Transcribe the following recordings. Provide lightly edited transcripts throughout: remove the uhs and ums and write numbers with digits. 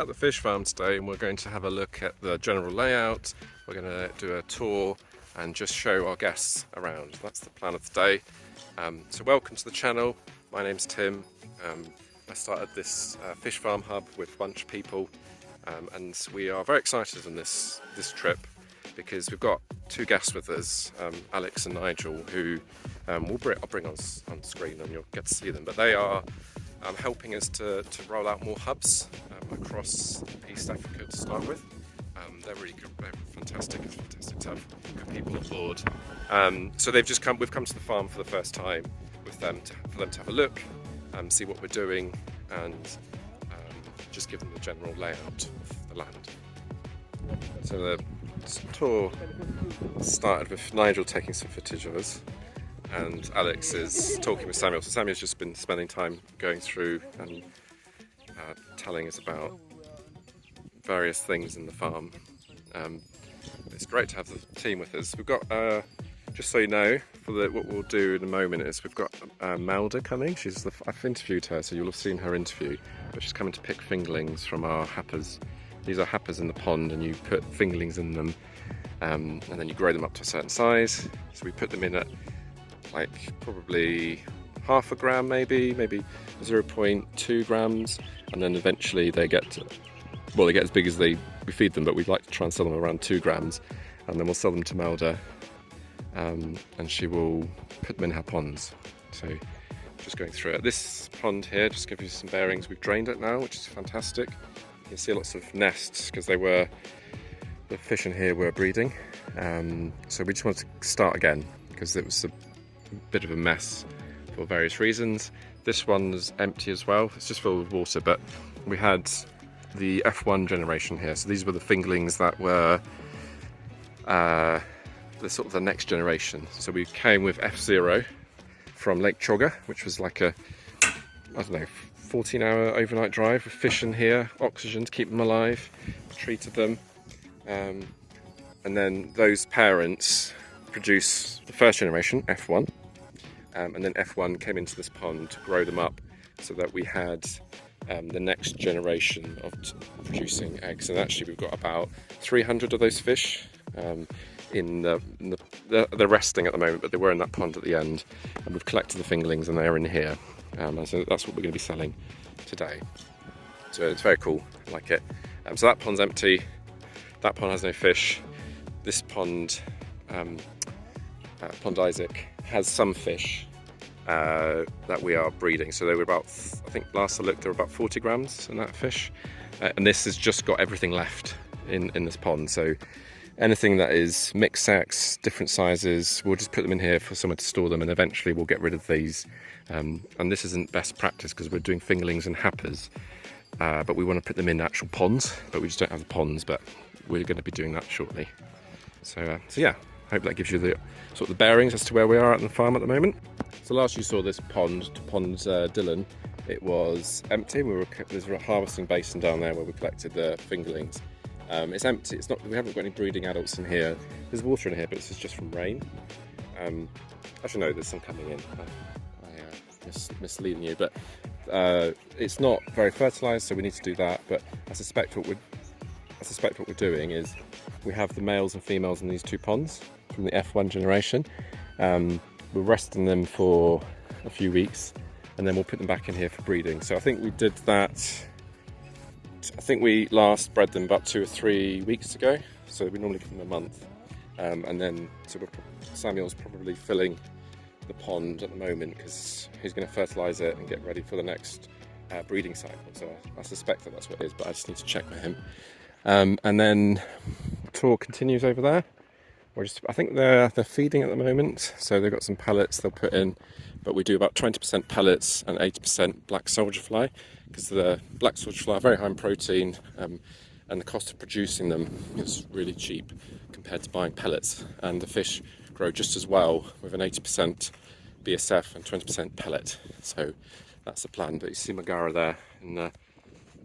At the fish farm today, and we're going to have a look at the general layout. We're going to do a tour and just show our guests around. That's the plan of the day. So welcome to the channel. My name's Tim. I started this fish farm hub with a bunch of people, and we are very excited on this trip because we've got two guests with us, Alex and Nigel, who I'll bring on screen and you'll get to see them. But they are helping us to roll out more hubs across East Africa to start with. They're really good, they're fantastic. It's fantastic to have good people on board. So we've come to the farm for the first time with them for them to have a look, see what we're doing, and just give them the general layout of the land. So the tour started with Nigel taking some footage of us, and Alex is talking with Samuel. So Samuel's just been spending time going through and telling us about various things in the farm. It's great to have the team with us. We've got, just so you know, what we'll do in a moment is we've got Melda coming. I've interviewed her, so you'll have seen her interview, but she's coming to pick fingerlings from our happers. These are happers in the pond, and you put fingerlings in them, and then you grow them up to a certain size. So we put them in at like probably half a gram, maybe 0.2 grams, and then eventually they get as big as we feed them, but we'd like to try and sell them around 2 grams, and then we'll sell them to Melda, and she will put them in her ponds. So just going through it. This pond here, just to give you some bearings, we've drained it now, which is fantastic. You can see lots of nests because the fish in here were breeding. So we just wanted to start again because it was a bit of a mess for various reasons. This one's empty as well, it's just filled with water, but we had the F1 generation here. So these were the fingerlings that were the next generation. So we came with F0 from Lake Chogga, which was like a 14-hour overnight drive with fish in here, oxygen to keep them alive, treated them, and then those parents produced the first generation, F1, and then F1 came into this pond to grow them up so that we had the next generation of producing eggs. And actually we've got about 300 of those fish they're resting at the moment, but they were in that pond at the end, and we've collected the fingerlings and they're in here, and so that's what we're going to be selling today. So it's very cool, I like it. So that pond's empty, that pond has no fish. This pond, Pond Isaac, has some fish that we are breeding. So they were about, I think last I looked, there were about 40 grams in that fish, and this has just got everything left in this pond. So anything that is mixed sex, different sizes, we'll just put them in here for somewhere to store them, and eventually we'll get rid of these. And this isn't best practice because we're doing fingerlings and happers, but we want to put them in actual ponds, but we just don't have the ponds, but we're going to be doing that shortly. So yeah, hope that gives you the sort of the bearings as to where we are at the farm at the moment. So last you saw this pond, Dillon, it was empty. There's a harvesting basin down there where we collected the fingerlings. It's empty. We haven't got any breeding adults in here. There's water in here, but this is just from rain. Actually, no, there's some coming in. Misleading you, but it's not very fertilised, so we need to do that. But I suspect what we're doing is we have the males and females in these two ponds from the F1 generation. We're resting them for a few weeks, and then we'll put them back in here for breeding. So I think we did that. I think we last bred them about 2 or 3 weeks ago, so we normally give them a month, and then Samuel's probably filling the pond at the moment because he's going to fertilise it and get ready for the next breeding cycle. So I suspect that's what it is, but I just need to check with him. And then the tour continues over there. I think they're feeding at the moment, so they've got some pellets they'll put in, but we do about 20% pellets and 80% black soldier fly, because the black soldier fly are very high in protein, and the cost of producing them is really cheap compared to buying pellets, and the fish grow just as well with an 80% BSF and 20% pellet. So that's the plan. But you see Magara there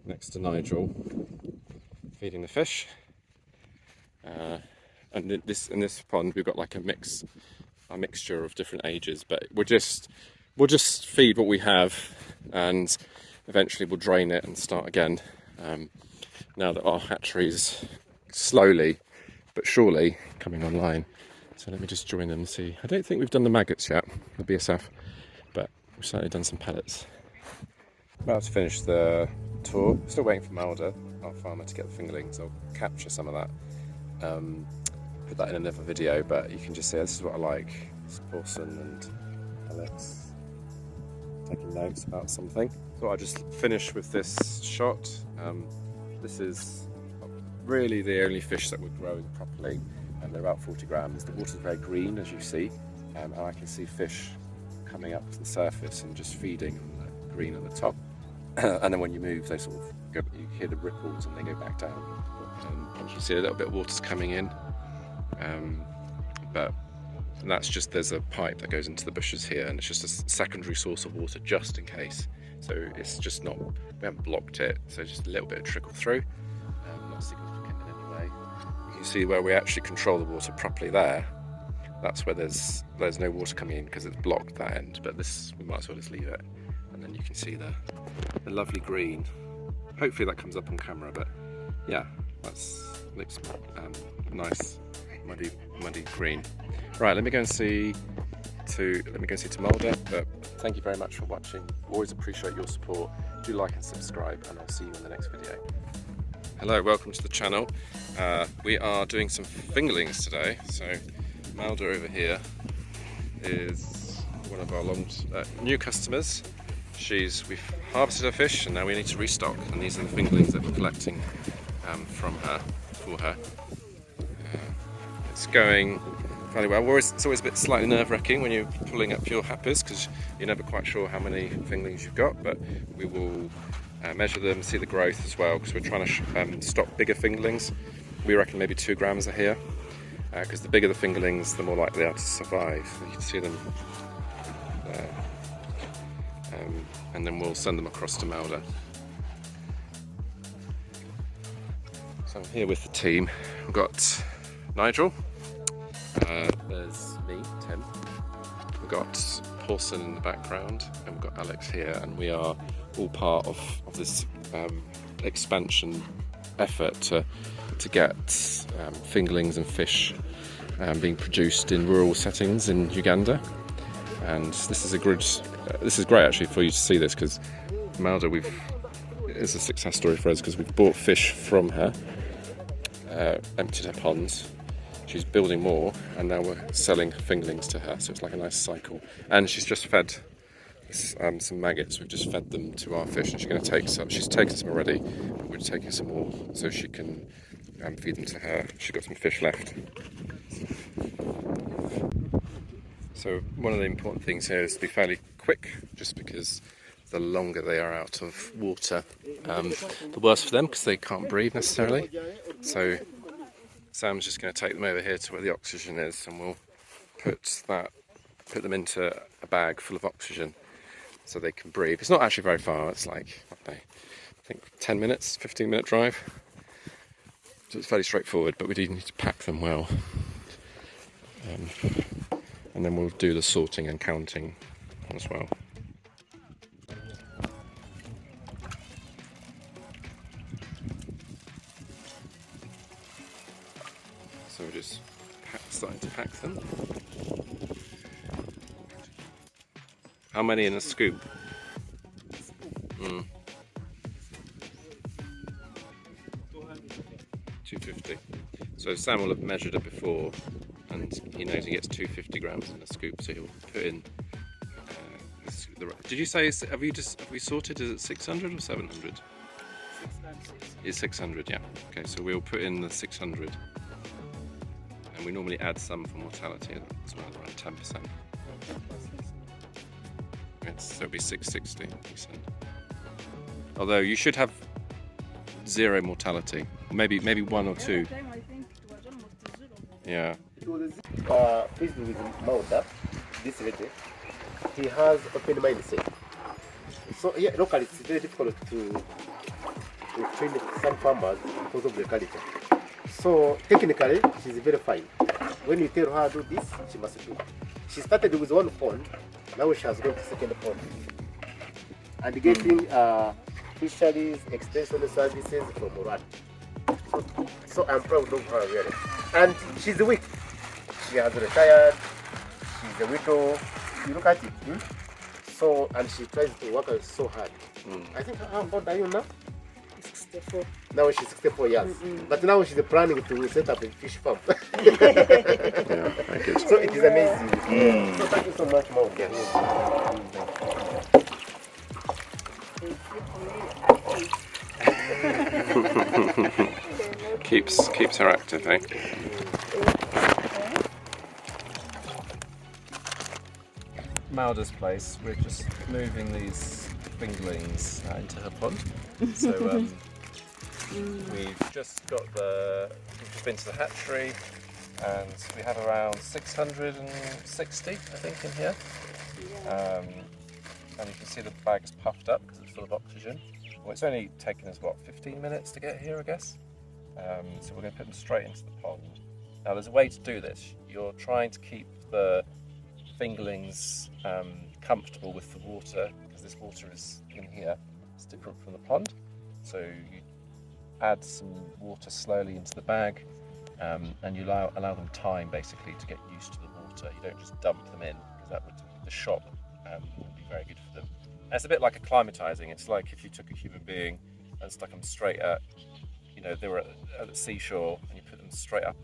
next to Nigel feeding the fish. And in this pond we've got like a mixture of different ages, but we'll just feed what we have, and eventually we'll drain it and start again. now that our hatchery is slowly but surely coming online. So let me just join them and see. I don't think we've done the maggots yet, the BSF, but we've certainly done some pellets. About to finish the tour. Still waiting for Malda, our farmer, to get the fingerlings. I'll capture some of that, put that in another video, but you can just see this is what I like. It's Pauson and Alex taking notes about something. So I just finish with this shot. This is really the only fish that we're growing properly, and they're about 40 grams. The water's very green, as you see, and I can see fish coming up to the surface and just feeding on the green at the top. And then when you move, they sort of go, you hear the ripples and they go back down. And you can see a little bit of water's coming in, but that's just, there's a pipe that goes into the bushes here, and it's just a secondary source of water just in case. So it's just not, we haven't blocked it, so just a little bit of trickle through, not significant in any way. You can see where we actually control the water properly there. That's where there's no water coming in because it's blocked that end, but this, we might as well just leave it. And then you can see the lovely green. Hopefully that comes up on camera, but yeah, looks nice, muddy green. Right, let me go and see to Malda. But thank you very much for watching. Always appreciate your support. Do like and subscribe, and I'll see you in the next video. Hello, welcome to the channel. We are doing some fingerlings today. So Malda over here is one of our new customers. We've harvested her fish, and now we need to restock, and these are the fingerlings that we're collecting for her. It's going fairly well. It's always a bit slightly nerve-wracking when you're pulling up your happers because you're never quite sure how many fingerlings you've got, but we will measure them, see the growth as well, because we're trying to stock bigger fingerlings. We reckon maybe 2 grams are here, because the bigger the fingerlings, the more likely they are to survive. You can see them there. And then we'll send them across to Malda. So I'm here with the team. We've got Nigel, there's me, Tim, we've got Pauson in the background, and we've got Alex here, and we are all part of this expansion effort to get fingerlings and fish being produced in rural settings in Uganda. And this is great actually for you to see this, because Malda, it's a success story for us because we've bought fish from her, emptied her ponds, she's building more, and now we're selling fingerlings to her, so it's like a nice cycle. And she's just fed some maggots. We've just fed them to our fish, and she's going to take some. She's taken some already, but we're taking some more so she can feed them to her. She's got some fish left. So one of the important things here is to be fairly quick, just because the longer they are out of water, the worse for them, because they can't breathe necessarily. So Sam's just going to take them over here to where the oxygen is, and we'll put them into a bag full of oxygen so they can breathe. It's not actually very far. It's like, I think 10 minutes, 15-minute drive. So it's fairly straightforward, but we do need to pack them well. And then we'll do the sorting and counting as well. So we're just starting to pack them. How many in a scoop? 250. So Sam will have measured it before, and he knows he gets 250 grams in a scoop, so he'll put in. Did you say, have we sorted? Is it 600 or 700? It's 600, yeah. Okay, so we'll put in the 600, and we normally add some for mortality as well, around 10%. So it'll be 660. Although you should have 0 mortality, maybe 1 or 2. Yeah. Pleased with Malda, this lady, he has open mindset. So yeah, locally it's very difficult to train some farmers because of the culture. So technically she's very fine. When you tell her to do this, she must do. She started with 1 pond, now she has gone to 2nd pond. And getting fisheries extension services from Rwanda. So I'm proud of her really. And she's weak. She has retired. She's a widow. You look at it. So, and she tries to work so hard. I think how old are you now? 64. Now she's 64 years. But now she's planning to set up a fish farm. Yeah, very good. So it is amazing. So thank you so much, Mom. Keeps her active, eh? Mauda's place, we're just moving these fingerlings into her pond. So we've just been to the hatchery, and we have around 660, I think, in here. And you can see the bag is puffed up because it's full of oxygen. Well, it's only taken us, what, 15 minutes to get here, I guess? So we're going to put them straight into the pond. Now there's a way to do this. You're trying to keep the fingerlings comfortable with the water, because this water is in here. It's different from the pond. So you add some water slowly into the bag, and you allow them time basically to get used to the water. You don't just dump them in, because the shock wouldn't be very good for them. And it's a bit like acclimatizing. It's like if you took a human being and stuck them straight at, they were at the seashore, and you put them straight up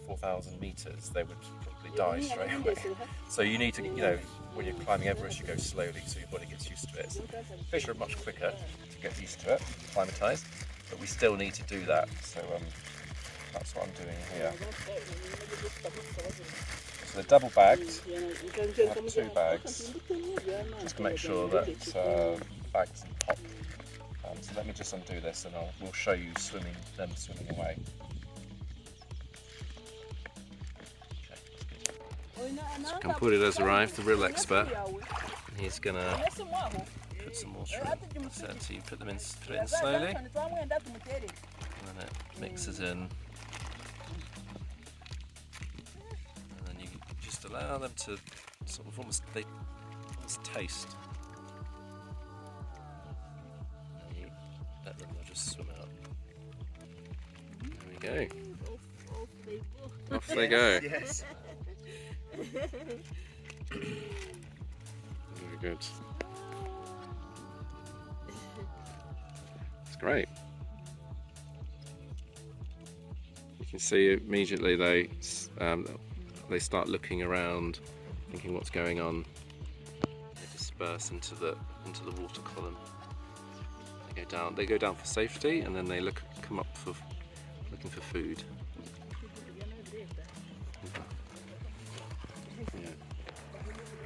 4,000 meters, they would probably die straight away. So you need to, when you're climbing Everest, you go slowly so your body gets used to it. Fish are much quicker to get used to it, acclimatise, but we still need to do that. So that's what I'm doing here. So they're double bagged. I have 2 bags, just to make sure that the bag doesn't pop. So let me just undo this, and we'll show you them swimming away. So Kampurida's arrived, the real expert. He's gonna put some water in. So you put them in slowly, and then it mixes in. And then you just allow them to sort of almost taste. And you let them just swim out. There we go. Off they go. Yes. Very good. It's great. You can see immediately they start looking around, thinking what's going on. They disperse into the water column. They go down for safety, and then they come up looking for food. Yeah.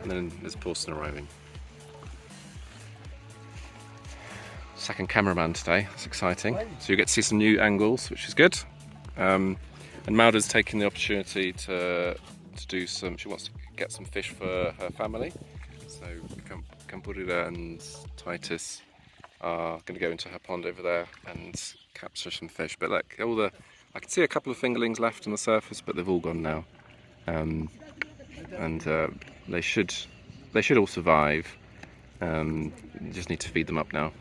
And then there's Pauson arriving. Second cameraman today, that's exciting. So you get to see some new angles, which is good. And Mauda's taking the opportunity to do she wants to get some fish for her family. So Kampurida and Titus are going to go into her pond over there and capture some fish. But look, I can see a couple of fingerlings left on the surface, but they've all gone now. And they should all survive. You just need to feed them up now.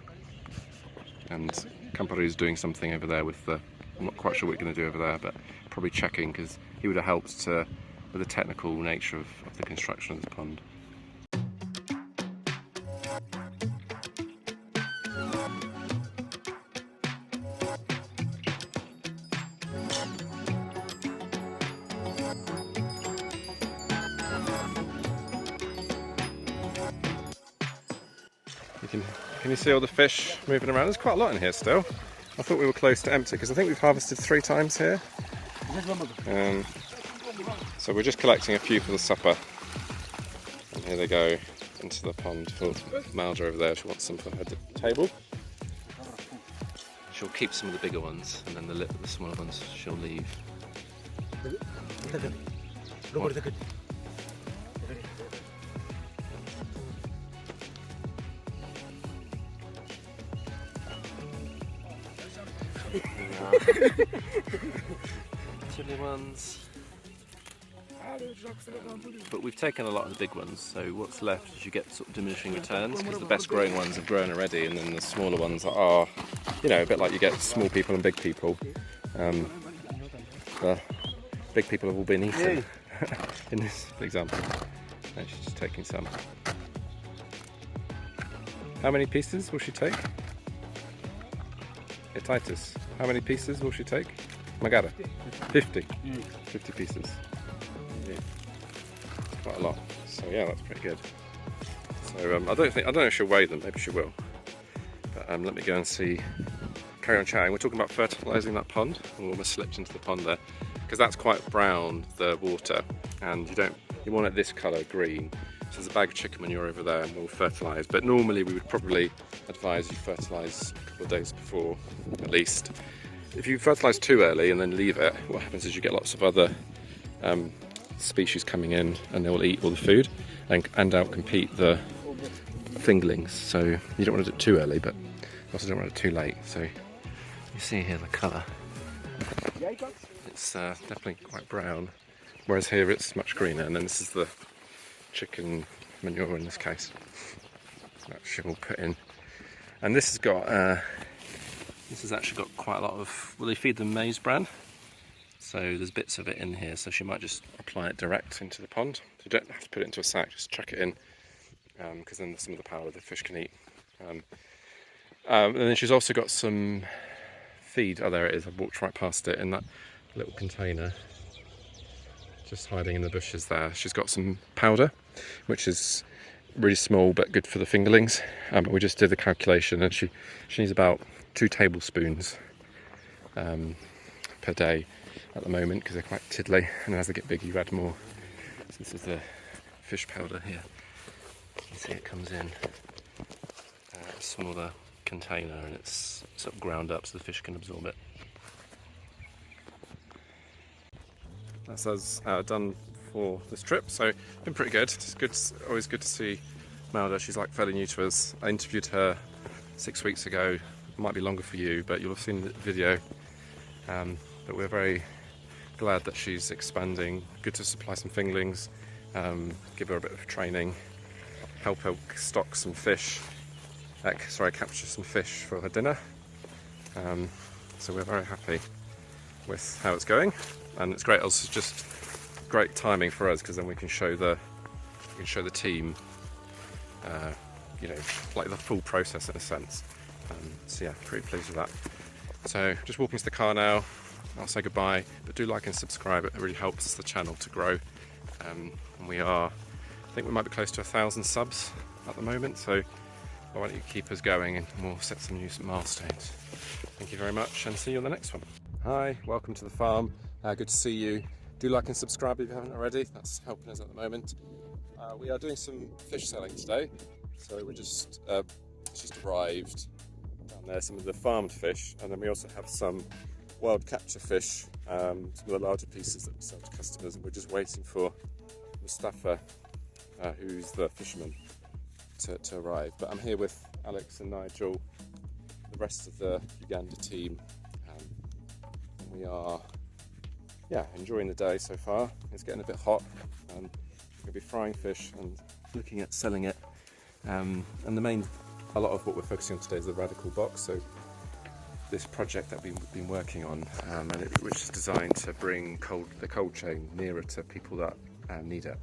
And Kampuri is doing something over there I'm not quite sure what we're going to do over there, but probably checking, because he would have helped with the technical nature of the construction of this pond. Can you see all the fish moving around? There's quite a lot in here still. I thought we were close to empty, because I think we've harvested 3 times here. So we're just collecting a few for the supper. And here they go into the pond. For Mauda over there, she wants some for her table. She'll keep some of the bigger ones, and then the smaller ones she'll leave. Chilly ones. But we've taken a lot of the big ones, so what's left is you get sort of diminishing returns, because the best growing ones have grown already, and then the smaller ones are, you know, a bit like you get small people and big people. The big people have all been eaten in this example. And she's just taking some. How many pieces will she take? Titus, how many pieces will she take? Magara? 50? 50 pieces. Yeah. That's quite a lot. So yeah, that's pretty good. So I don't know if she'll weigh them, maybe she will. But let me go and carry on chatting. We're talking about fertilising that pond. We almost slipped into the pond there. Because that's quite brown, the water, and you want it this colour, green. So there's a bag of chicken manure over there and we'll fertilise. But normally we would probably advise you fertilise a couple of days before, at least. If you fertilise too early and then leave it, what happens is you get lots of other species coming in and they'll eat all the food and outcompete the fingerlings. So you don't want to do it too early, but you also don't want it too late. So you see here the colour. It's definitely quite brown, whereas here it's much greener, and then this is the chicken manure in this case that she will put in. And this has got this has actually got quite a lot of, well, they feed them maize bran, so there's bits of it in here, so she might just apply it direct into the pond. So you don't have to put it into a sack, just chuck it in, because then some of the powder the fish can eat. And then she's also got some feed. Oh, there it is. I walked right past it in that little container, just hiding in the bushes there. She's got some powder, which is really small but good for the fingerlings. We just did the calculation, and she needs about 2 tablespoons per day at the moment, because they're quite tiddly, and as they get bigger you add more. So this is the fish powder here. You see it comes in a smaller container, and it's sort of ground up so the fish can absorb it. That's us done for this trip, so been pretty good. It's good, always good to see Melda. She's like fairly new to us. I interviewed her 6 weeks ago. It might be longer for you, but you'll have seen the video. But we're very glad that she's expanding. Good to supply some fingerlings, give her a bit of training, help her stock some fish. Capture some fish for her dinner. So we're very happy with how it's going, and it's great. Also, just great timing for us, because then we can show the team, you know, like the full process in a sense. So yeah, pretty pleased with that. So just walking to the car now. I'll say goodbye, but do like and subscribe. It really helps the channel to grow. And I think we might be close to 1,000 subs at the moment. So why don't you keep us going, and we'll set some new milestones. Thank you very much, and see you on the next one. Hi, welcome to the farm. Good to see you. Do like and subscribe if you haven't already. That's helping us at the moment. We are doing some fish selling today. So we just arrived down there, some of the farmed fish, and then we also have some wild capture fish, some of the larger pieces that we sell to customers, and we're just waiting for Mustafa, who's the fisherman, to arrive. But I'm here with Alex and Nigel, the rest of the Uganda team, and we are enjoying the day so far. It's getting a bit hot, and we're going to be frying fish and looking at selling it. And a lot of what we're focusing on today is the radical box. So this project that we've been working on, which is designed to bring the cold chain nearer to people that need it.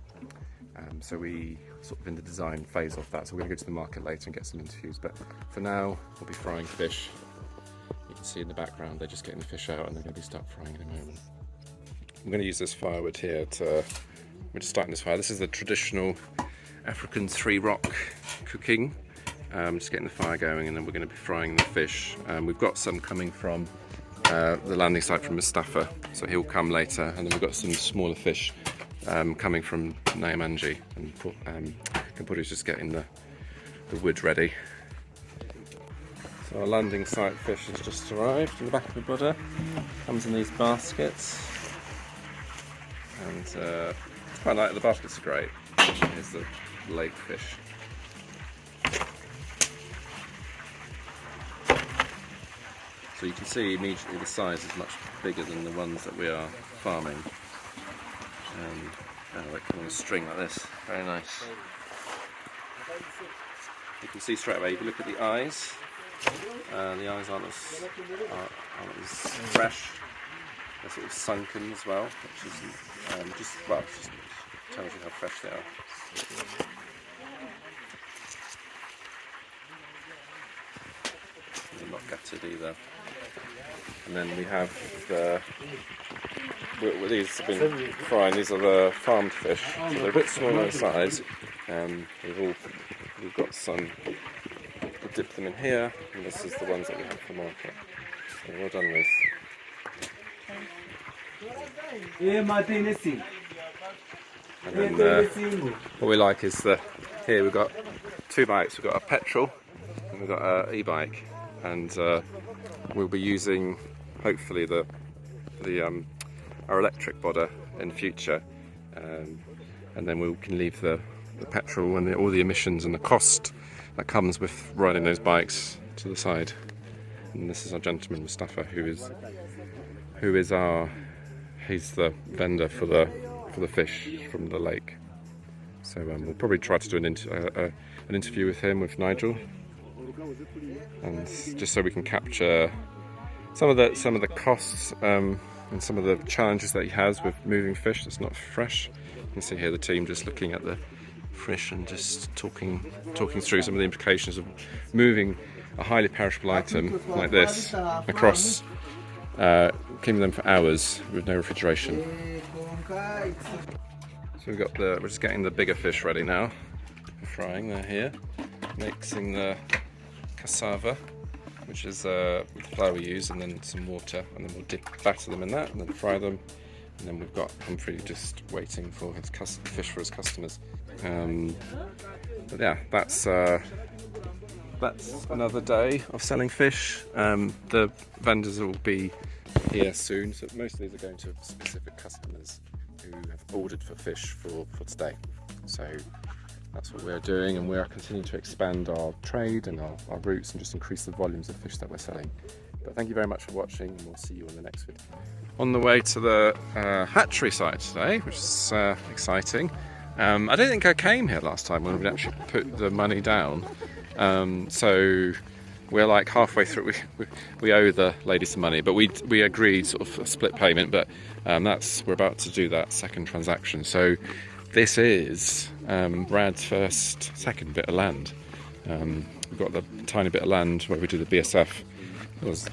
So we sort of in the design phase of that. So we're going to go to the market later and get some interviews. But for now, we'll be frying fish. You can see in the background they're just getting the fish out, and they're going to start frying in a moment. I'm going to use this firewood here we're just starting this fire. This is the traditional African 3-rock cooking. Just getting the fire going, and then we're going to be frying the fish. We've got some coming from the landing site from Mustafa, so he'll come later, and then we've got some smaller fish coming from Nyamanji, and Kampuru's just getting the wood ready. So our landing site fish has just arrived in the back of the budder. Comes in these baskets, and it's quite nice. The baskets are great. Here's the lake fish. So you can see immediately the size is much bigger than the ones that we are farming. They come on a string like this. Very nice. You can see straight away, if you look at the eyes aren't as fresh. They're sort of sunken as well, which is just tells you how fresh they are. They're not gutted either. And then we have these have been frying. These are the farmed fish, so they're a bit smaller in size. We've got some. We dip them in here, and this is the ones that we have for market. So we're all done with. And then what we like is here we've got 2 bikes. We've got a petrol and we've got an e-bike, and we'll be using hopefully our electric bodder in future, and then we can leave the petrol and all the emissions and the cost that comes with riding those bikes to the side. And this is our gentleman Mustafa, he's the vendor for the fish from the lake. So we'll probably try to do an interview with him, with Nigel, and just so we can capture some of the costs and some of the challenges that he has with moving fish that's not fresh. You can see here the team just looking at the fish and just talking through some of the implications of moving a highly perishable item like this across, keeping them for hours with no refrigeration. So we're just getting the bigger fish ready now for frying. They're here, mixing the cassava, which is the flour we use, and then some water, and then we'll batter them in that, and then fry them. And then we've got Humphrey just waiting for his fish for his customers. But yeah, that's another day of selling fish. The vendors will be here soon, so most of these are going to specific customers who have ordered for fish for today. So that's what we're doing, and we're continuing to expand our trade and our routes and just increase the volumes of fish that we're selling. But thank you very much for watching, and we'll see you in the next video. On the way to the hatchery site today, which is exciting. I don't think I came here last time when we actually put the money down. So we're like halfway through. We owe the lady some money, but we agreed sort of a split payment. But we're about to do that second transaction. So this is Brad's second bit of land. We've got the tiny bit of land where we do the BSF. There's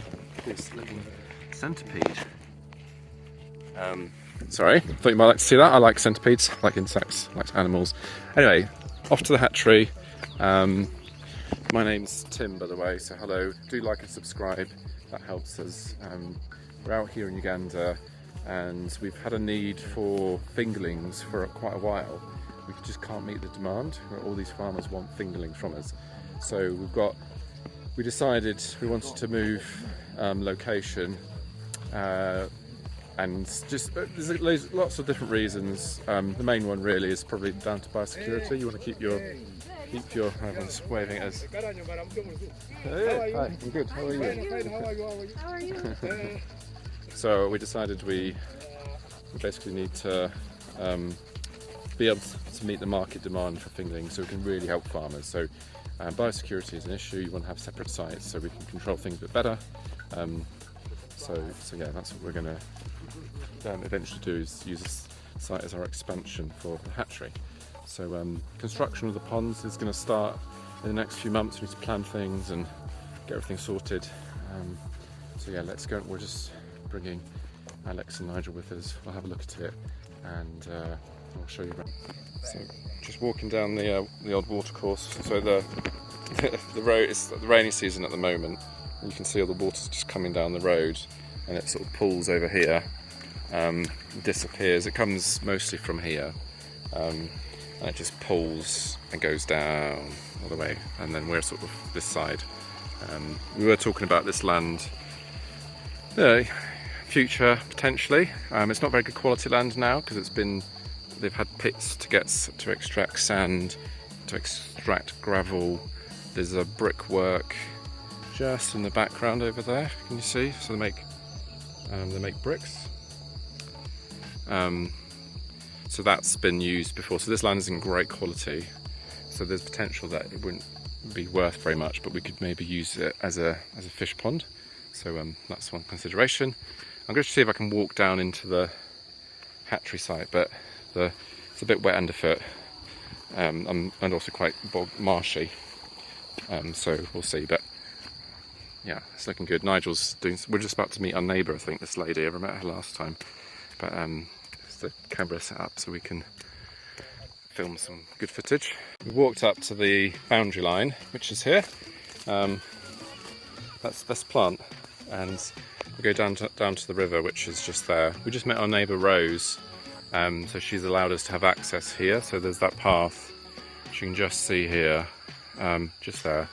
this little centipede. Sorry, thought you might like to see that. I like centipedes, I like insects, I like animals. Anyway, off to the hatchery. My name's Tim, by the way, so hello. Do like and subscribe, that helps us. We're out here in Uganda, and we've had a need for fingerlings for quite a while. We just can't meet the demand. All these farmers want fingerlings from us. So we decided we wanted to move location, and just there's lots of different reasons. The main one really is probably down to biosecurity. You want to keep your everyone's waving at us. Hey, hi, I'm good. How are you? How are you? So we decided we basically need to be able to meet the market demand for fingerlings, so we can really help farmers. So biosecurity is an issue. You want to have separate sites so we can control things a bit better. So yeah, that's what we're going to eventually do, is use this site as our expansion for the hatchery. So construction of the ponds is going to start in the next few months. We need to plan things and get everything sorted. So yeah, let's go. We're just bringing Alex and Nigel with us. We'll have a look at it, and I'll show you around. So just walking down the old watercourse. So the road, it's the rainy season at the moment. You can see all the water's just coming down the road, and it sort of pools over here, disappears. It comes mostly from here, and it just pulls and goes down all the way, and then we're sort of this side. We were talking about this land, future potentially. It's not very good quality land now because they've had pits to extract sand, to extract gravel. There's a brickwork just in the background over there. Can you see? So they make bricks. So that's been used before. So this land is in great quality. So there's potential that it wouldn't be worth very much, but we could maybe use it as a fish pond. So that's one consideration. I'm going to see if I can walk down into the hatchery site, but it's a bit wet underfoot, and also quite marshy. So we'll see. But yeah, it's looking good. Nigel's doing. We're just about to meet our neighbour, I think, this lady. I met her last time, but it's the camera set up so we can film some good footage. We walked up to the boundary line, which is here. That's this plant, and we go down to the river, which is just there. We just met our neighbour Rose, so she's allowed us to have access here. So there's that path, which you can just see here, just there.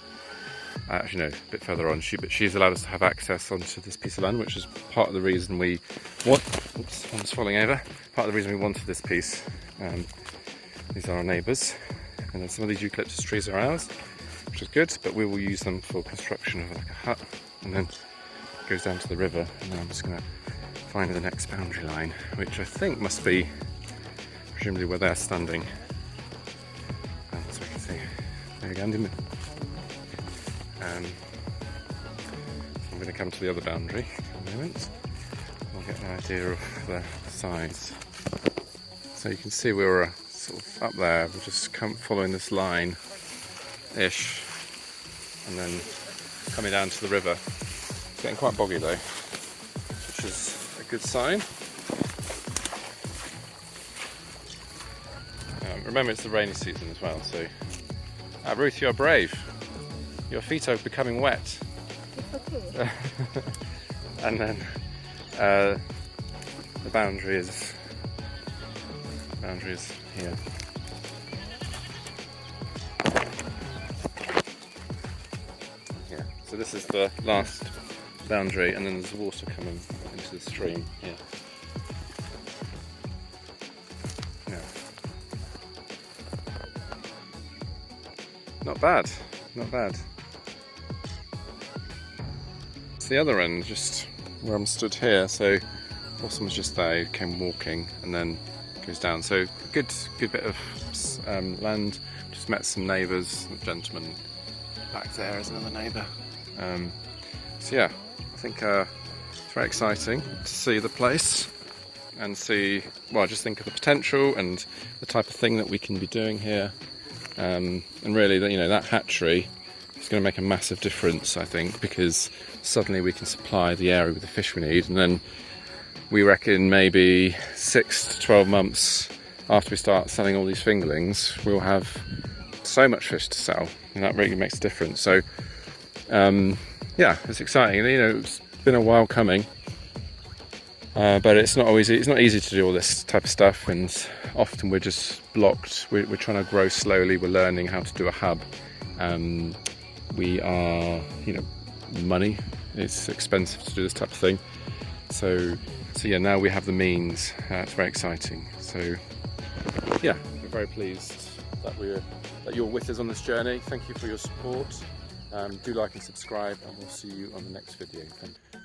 Actually, no, a bit further on. But she's allowed us to have access onto this piece of land, which is part of the reason we want. Oops, one's falling over. Part of the reason we wanted this piece. These are our neighbours, and then some of these eucalyptus trees are ours, which is good. But we will use them for construction of like a hut, and then it goes down to the river. And then I'm just going to find the next boundary line, which I think must be presumably where they're standing. So we can see. There you go, Andy. So I'm going to come to the other boundary in a moment. We'll get an idea of the size. So you can see we were sort of up there. We're just following this line-ish, and then coming down to the river. It's getting quite boggy though, which is a good sign. Remember, it's the rainy season as well, so Ruth, you're brave. Your feet are becoming wet. Okay. And then the boundary is here. Yeah. So this is the last boundary, and then there's water coming into the stream here. Yeah. Not bad. Not bad. The other end, just where I'm stood here, so Pauson was just there, he came walking and then goes down. So good bit of land. Just met some neighbours. The gentleman back there is another neighbour. So yeah, I think it's very exciting to see the place and see, well, just think of the potential and the type of thing that we can be doing here. And really, that hatchery is going to make a massive difference, I think, because suddenly we can supply the area with the fish we need, and then we reckon maybe 6 to 12 months after we start selling all these fingerlings, we'll have so much fish to sell, and that really makes a difference. So yeah, it's exciting. It's been a while coming, but it's not easy to do all this type of stuff, and often we're just blocked. We're trying to grow slowly. We're learning how to do a hub. We are, money. It's expensive to do this type of thing. So yeah, now we have the means. It's very exciting. So yeah, we're very pleased that you're with us on this journey. Thank you for your support. Do like and subscribe, and we'll see you on the next video.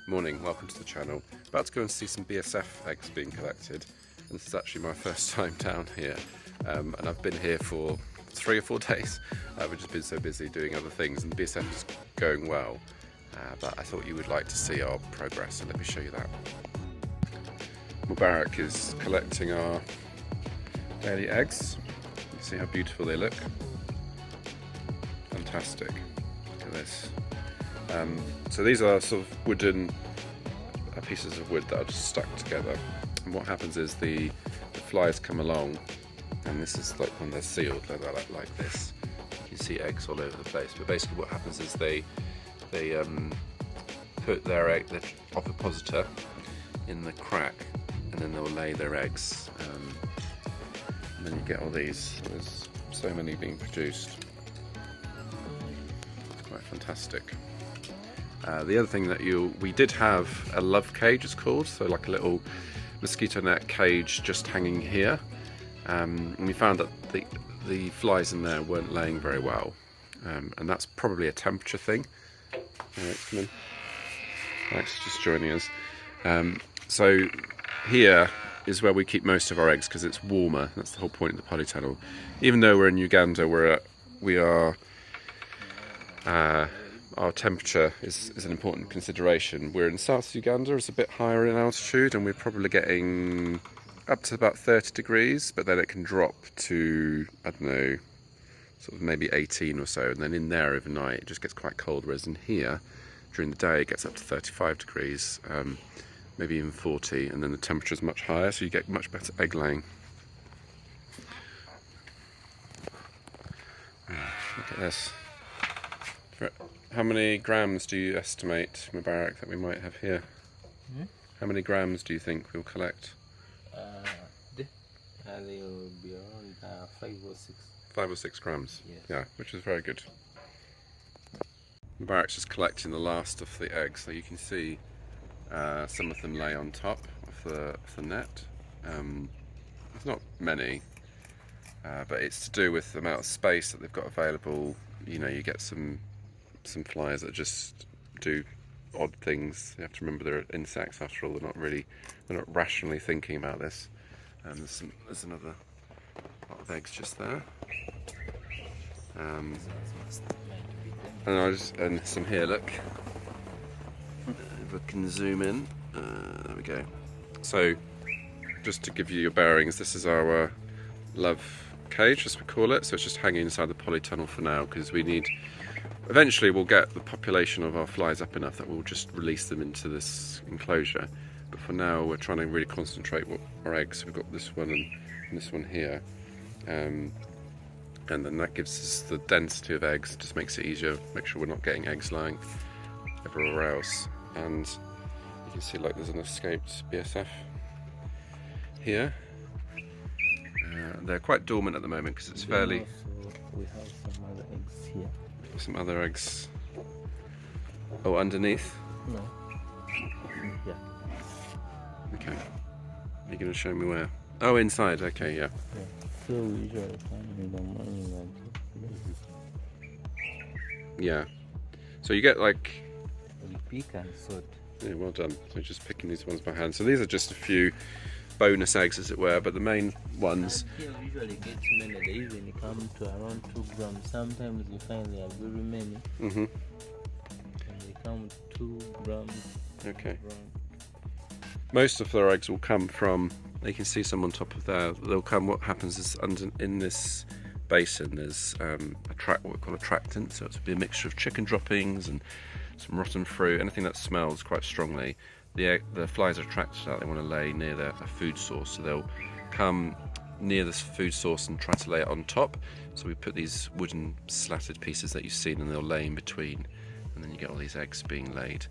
Morning, welcome to the channel. About to go and see some BSF eggs being collected, and this is actually my first time down here, and I've been here for 3 or 4 days. We've just been so busy doing other things, and the BSF is going well, but I thought you would like to see our progress, so let me show you that. Mubarak is collecting our daily eggs. You see how beautiful they look. Fantastic. Look at this. So these are sort of wooden pieces of wood that are just stuck together, and what happens is the flies come along, and this is like when they're sealed like this. You can see eggs all over the place, but basically what happens is they put their ovipositor in the crack, and then they'll lay their eggs, and then you get all these. There's so many being produced. It's quite fantastic. The other thing that we did have a love cage, it's called, so like a little mosquito net cage just hanging here, and we found that the flies in there weren't laying very well, and that's probably a temperature thing. Alex, come in. Alex is just joining us. So here is where we keep most of our eggs because it's warmer. That's the whole point of the polytunnel. Even though we're in Uganda, our temperature is an important consideration. We're in South Uganda, it's a bit higher in altitude, and we're probably getting up to about 30 degrees, but then it can drop to, I don't know, sort of maybe 18 or so, and then in there overnight it just gets quite cold, whereas in here during the day it gets up to 35 degrees, maybe even 40, and then the temperature is much higher, so you get much better egg laying. Look at this. How many grams do you estimate, Mubarak, that we might have here? How many grams do you think we'll collect? They will be around 5 or 6. 5 or 6 grams? Yes. Yeah, which is very good. Mubarak's just collecting the last of the eggs, so you can see some of them lay on top of the net. There's not many, but it's to do with the amount of space that they've got available. You know, you get some flies that just do odd things. You have to remember they're insects after all. They're not rationally thinking about this. There's another lot of eggs just there. And some here, look. If I can zoom in, there we go. So, just to give you your bearings, this is our love cage, as we call it. So it's just hanging inside the polytunnel for now, because eventually we'll get the population of our flies up enough that we'll just release them into this enclosure. But for now we're trying to really concentrate our eggs. We've got this one and this one here. And then that gives us the density of eggs, just makes it easier, make sure we're not getting eggs lying everywhere else. And you can see like there's an escaped BSF here. They're quite dormant at the moment because it's fairly... We have some other eggs here. Some other eggs. Oh, underneath? No. Yeah. Okay. You're going to show me where? Oh, inside. Okay, yeah. So we usually find in the morning and Yeah. So you get like... we pick and sort. Yeah, well done. So just picking these ones by hand. So these are just a few bonus eggs, as it were, but the main ones... Here we usually get many. They even come to around 2 grams. Sometimes you find there are very many. Mm-hmm. And they come 2 grams. Okay. Grams. Most of their eggs will come from... You can see some on top of there. They'll come... What happens is in this basin there's what we call a tractant. So it's be a mixture of chicken droppings and some rotten fruit, anything that smells quite strongly. The flies are attracted to that. They want to lay near a food source, so they'll come near this food source and try to lay it on top. So we put these wooden slatted pieces that you've seen, and they'll lay in between, and then you get all these eggs being laid.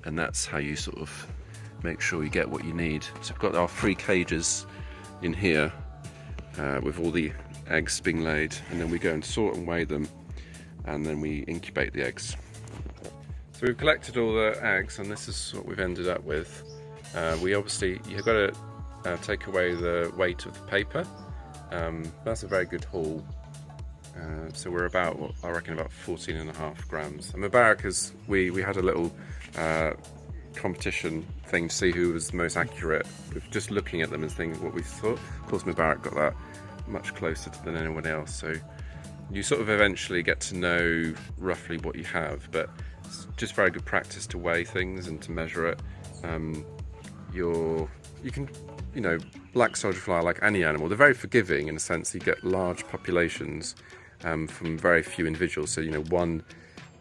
And that's how you sort of make sure you get what you need. So we've got our 3 cages in here with all the eggs being laid, and then we go and sort and weigh them, and then we incubate the eggs. So we've collected all the eggs, and this is what we've ended up with. You've got to take away the weight of the paper. That's a very good haul. So we're about, I reckon, about 14.5 grams. And Mubarak, we had a little competition thing to see who was the most accurate with just looking at them and thinking what we thought. Of course, Mubarak got that much closer than anyone else. So you sort of eventually get to know roughly what you have, but it's just very good practice to weigh things and to measure it. You can, black soldier fly, like any animal, they're very forgiving in a sense. You get large populations from very few individuals. So, one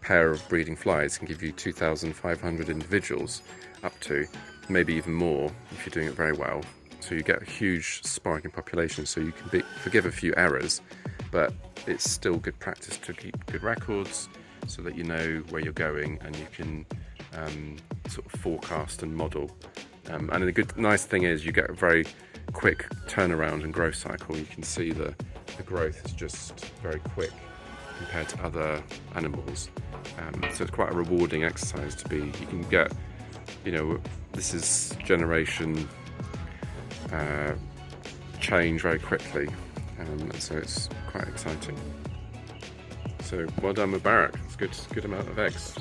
pair of breeding flies can give you 2,500 individuals, up to maybe even more if you're doing it very well. So you get a huge spike in population. So you can forgive a few errors, but it's still good practice to keep good records, so that you know where you're going and you can sort of forecast and model. And the nice thing is you get a very quick turnaround and growth cycle. You can see the growth is just very quick compared to other animals. So it's quite a rewarding exercise to be. You can get, this is generation change very quickly, so it's quite exciting. So well done, Mubarak. It's good amount of eggs.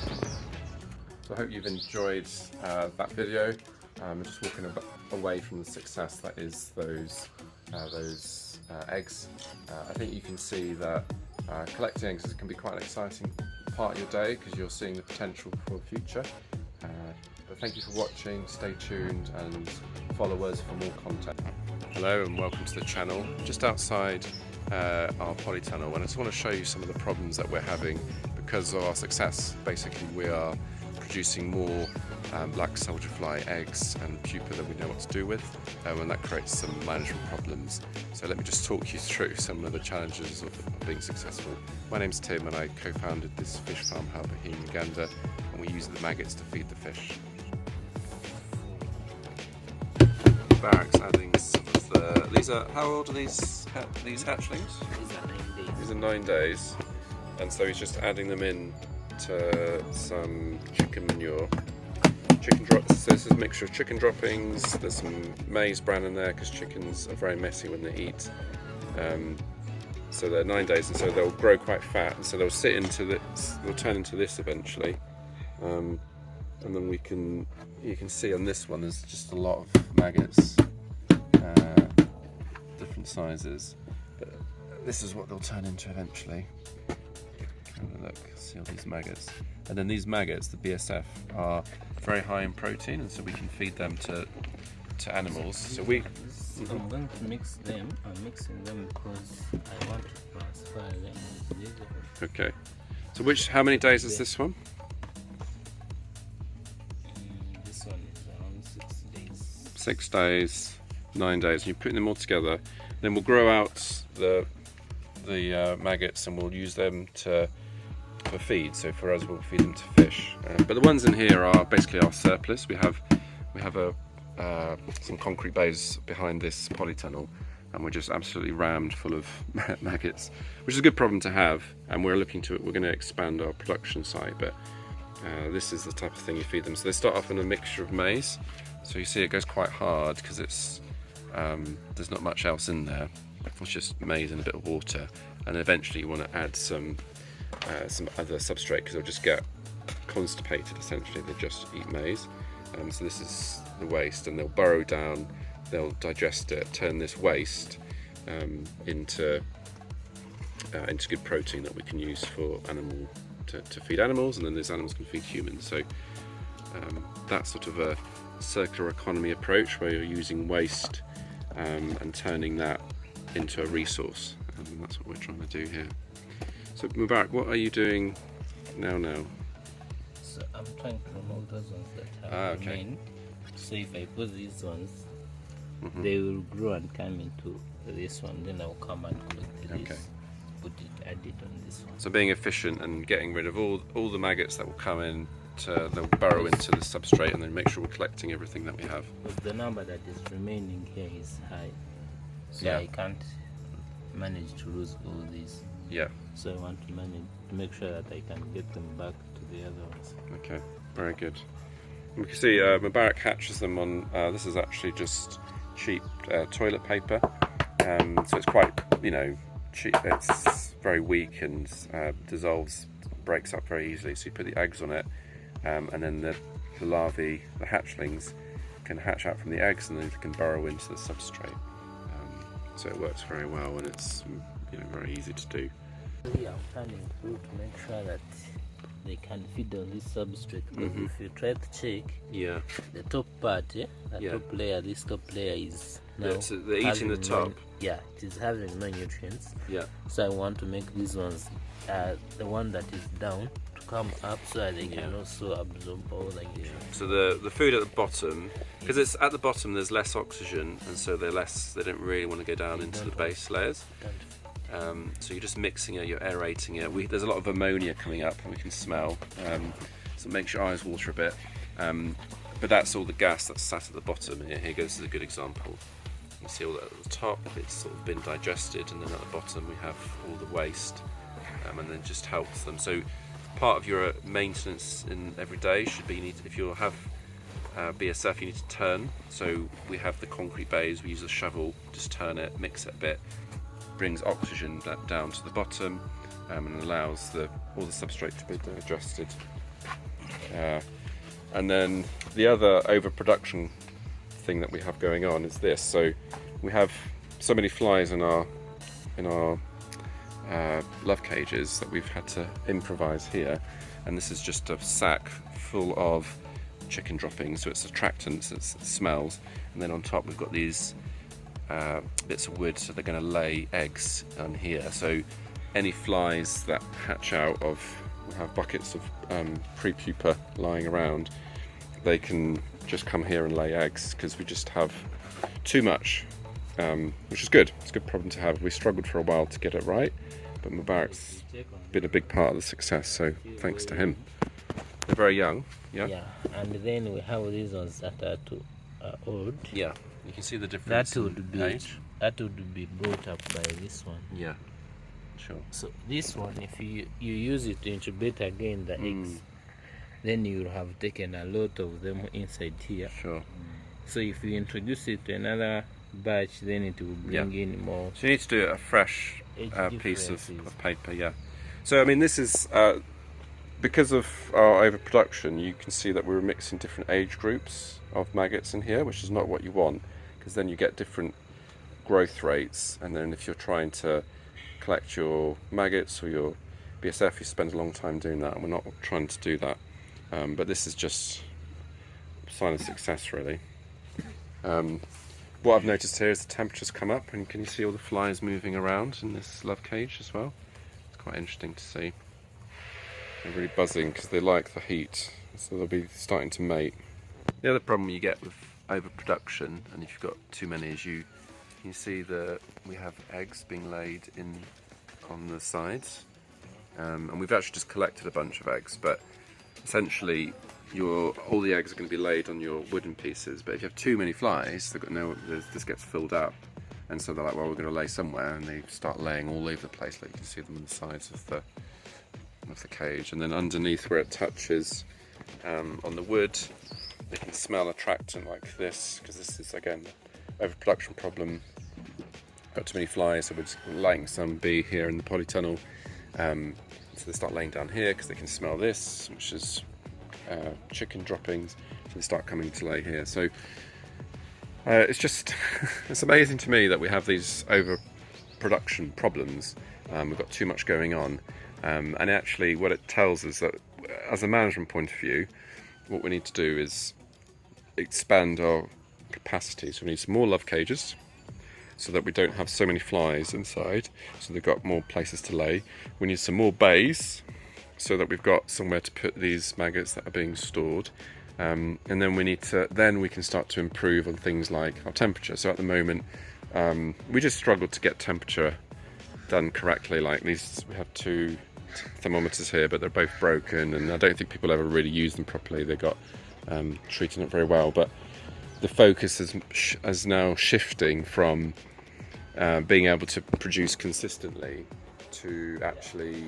So I hope you've enjoyed that video. just walking away from the success that is those eggs. I think you can see that collecting eggs can be quite an exciting part of your day because you're seeing the potential for the future. But thank you for watching, stay tuned and follow us for more content. Hello and welcome to the channel. Just outside our polytunnel, and I just want to show you some of the problems that we're having because of our success. Basically we are producing more black soldier fly eggs and pupa that we know what to do with, and that creates some management problems. So let me just talk you through some of the challenges of being successful. My name's Tim and I co-founded this fish farm hub here in Uganda, and we use the maggots to feed the fish. Barracks adding some of the... These are... How old are these hatchlings? These are 9 days. These are 9 days, and so he's just adding them in to some chicken manure. So this is a mixture of chicken droppings, there's some maize bran in there because chickens are very messy when they eat. So they're 9 days and so they'll grow quite fat, and so they'll sit into this, they'll turn into this eventually. And then you can see on this one there's just a lot of maggots, different sizes. But this is what they'll turn into eventually. Have a look, see all these maggots. And then these maggots, the BSF, are very high in protein, and so we can feed them to animals. So I'm going to mix them. I'm mixing them because I want to transfer them with these. Okay. So how many days is this one? This one is around 6 days. 6 days, 9 days, and you're putting them all together. Then we'll grow out the maggots and we'll use them for feed. So for us, we'll feed them to fish. But the ones in here are basically our surplus. We have some concrete bays behind this polytunnel, and we're just absolutely rammed full of maggots, which is a good problem to have. And we're going to expand our production site, but this is the type of thing you feed them. So they start off in a mixture of maize. So you see it goes quite hard because it's there's not much else in there. It's just maize and a bit of water, and eventually you want to add some other substrate because they'll just get constipated. Essentially, they just eat maize. So this is the waste, and they'll burrow down, they'll digest it, turn this waste into good protein that we can use for to feed animals, and then those animals can feed humans. So that's sort of a circular economy approach where you're using waste and turning that into a resource, and that's what we're trying to do here. So Mubarak, what are you doing now? So I'm trying to remove those ones that have remained. So if I put these ones, they will grow and come into this one. Then I'll come and collect this, add it on this one. So being efficient and getting rid of all the maggots that will come in, they'll burrow into the substrate, and then make sure we're collecting everything that we have. But the number that is remaining here is high, so I can't manage to lose all these. Yeah. So I want to make sure that I can get them back to the other ones. Okay, very good. We can see Mubarak hatches them on, this is actually just cheap toilet paper. So it's quite, cheap. It's very weak and dissolves, breaks up very easily. So you put the eggs on it, and then the larvae, the hatchlings, can hatch out from the eggs, and then they can burrow into the substrate. So it works very well, and it's very easy to do. I'm planning through to make sure that they can feed on this substrate. Because if you try to check, the top part, top layer, this top layer is now so they're eating the top. It is having no nutrients. So I want to make these ones, the one that is down, to come up so that they can also absorb all the nutrients. So the food at the bottom, because it's at the bottom, there's less oxygen, and so they don't really want to go down into the base layers. So you're just mixing it, you're aerating it. There's a lot of ammonia coming up, and we can smell. So it makes your eyes water a bit. But that's all the gas that's sat at the bottom. Here goes a good example. You see all that at the top, it's sort of been digested, and then at the bottom we have all the waste, and then it just helps them. So part of your maintenance in every day should be, if you'll have BSF, you need to turn. So we have the concrete bays, we use a shovel, just turn it, mix it a bit, brings oxygen down to the bottom, and allows all the substrate to be digested. And then the other overproduction thing that we have going on is this. So we have so many flies in our love cages that we've had to improvise here, and this is just a sack full of chicken droppings, so it's attractants, it smells, and then on top we've got these bits of wood, so they're going to lay eggs on here. So any flies that hatch out of, we have buckets of pre-pupa lying around, they can just come here and lay eggs, because we just have too much, which is good. It's a good problem to have. We struggled for a while to get it right, but Mubarak's been a big part of the success, so thanks to him. They're very young, yeah? Yeah, and then we have these ones that are old. Yeah, you can see the difference That would be age. that would be brought up by this one. Yeah, sure. So this one, if you use it to incubate again the eggs, then you will have taken a lot of them inside here. Sure. So if you introduce it to another batch, then it will bring in more. So you need to do a fresh age piece of differences. paper, yeah. So I mean, this is because of our overproduction. You can see that we're mixing different age groups of maggots in here, which is not what you want, because then you get different growth rates. And then if you're trying to collect your maggots or your BSF, you spend a long time doing that, and we're not trying to do that. But this is just a sign of success, really. What I've noticed here is the temperatures come up, and can you see all the flies moving around in this love cage as well? It's quite interesting to see. They're really buzzing because they like the heat, so they'll be starting to mate. The other problem you get with overproduction, and if you've got too many, is you see that we have eggs being laid in on the sides, and we've actually just collected a bunch of eggs, but essentially all the eggs are going to be laid on your wooden pieces. But if you have too many flies, they've got this gets filled up, and so they're like, well, we're going to lay somewhere, and they start laying all over the place. Like you can see them on the sides of the cage, and then underneath where it touches on the wood, they can smell attractant like this, because this is again overproduction problem. Got too many flies, so we're just letting some be here in the polytunnel. So they start laying down here because they can smell this, which is chicken droppings, so they start coming to lay here. So it's just it's amazing to me that we have these overproduction problems. We've got too much going on, and actually what it tells us that as a management point of view, what we need to do is expand our capacity. So we need some more love cages, so that we don't have so many flies inside, so they've got more places to lay. We need some more bays, so that we've got somewhere to put these maggots that are being stored. And then we can start to improve on things like our temperature. So at the moment, we just struggled to get temperature done correctly. Like these, we have 2 thermometers here, but they're both broken, and I don't think people ever really use them properly. They got treated not very well, but the focus is now shifting from being able to produce consistently to actually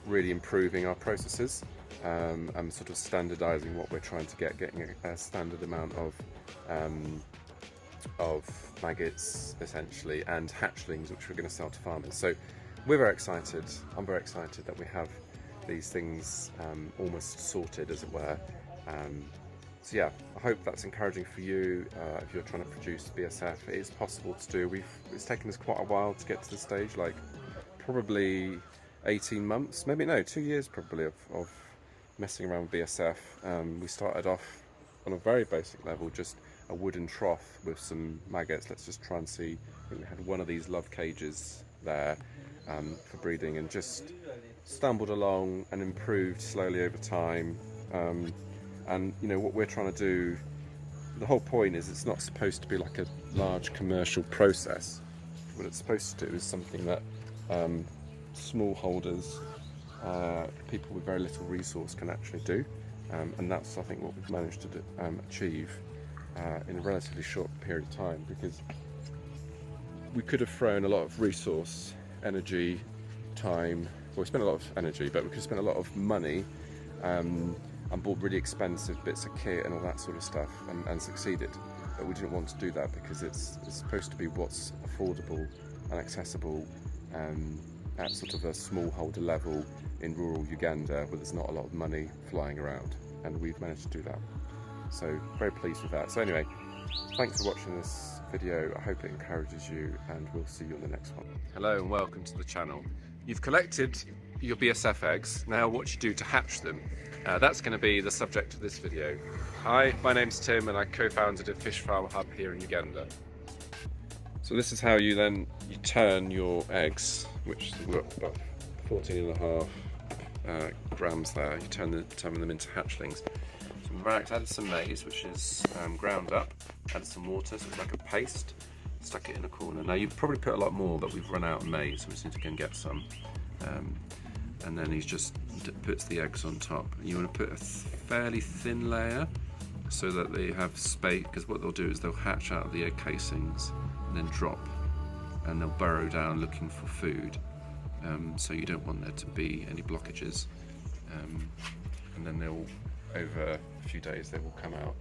really improving our processes, and sort of standardizing what we're trying to getting a standard amount of maggots essentially, and hatchlings, which we're going to sell to farmers. So we're very excited. I'm very excited that we have these things almost sorted, as it were. So yeah, I hope that's encouraging for you if you're trying to produce BSF. It is possible to do. It's taken us quite a while to get to this stage, like probably 18 months, maybe no, 2 years probably of messing around with BSF. We started off on a very basic level, just a wooden trough with some maggots. Let's just try and see. I think we had one of these love cages there for breeding, and just stumbled along and improved slowly over time. And you know what we're trying to do, the whole point is it's not supposed to be like a large commercial process. What it's supposed to do is something that small holders, people with very little resource can actually do, and that's I think what we've managed to achieve in a relatively short period of time, because we could have thrown a lot of resource, energy, time. Well, we spent a lot of energy, but we could have spent a lot of money and bought really expensive bits of kit and all that sort of stuff, and succeeded. But we didn't want to do that, because it's supposed to be what's affordable and accessible at sort of a smallholder level in rural Uganda, where there's not a lot of money flying around. and we've managed to do that. So very pleased with that. So anyway, thanks for watching this video. I hope it encourages you, and we'll see you on the next one. Hello and welcome to the channel. You've collected your BSF eggs. Now what do you do to hatch them? That's going to be the subject of this video. Hi, my name's Tim and I co-founded a fish farm hub here in Uganda. So this is how you turn your eggs, which we've got about 14.5 grams there. You turn them into hatchlings. So Mubarak's added some maize, which is ground up, added some water, so it's like a paste, stuck it in a corner. Now you'd probably put a lot more, but we've run out of maize, so we just need to go and get some. And then he just puts the eggs on top. You want to put a fairly thin layer so that they have space, because what they'll do is they'll hatch out of the egg casings and then drop, and they'll burrow down looking for food. So you don't want there to be any blockages. And then they'll, over a few days, they will come out.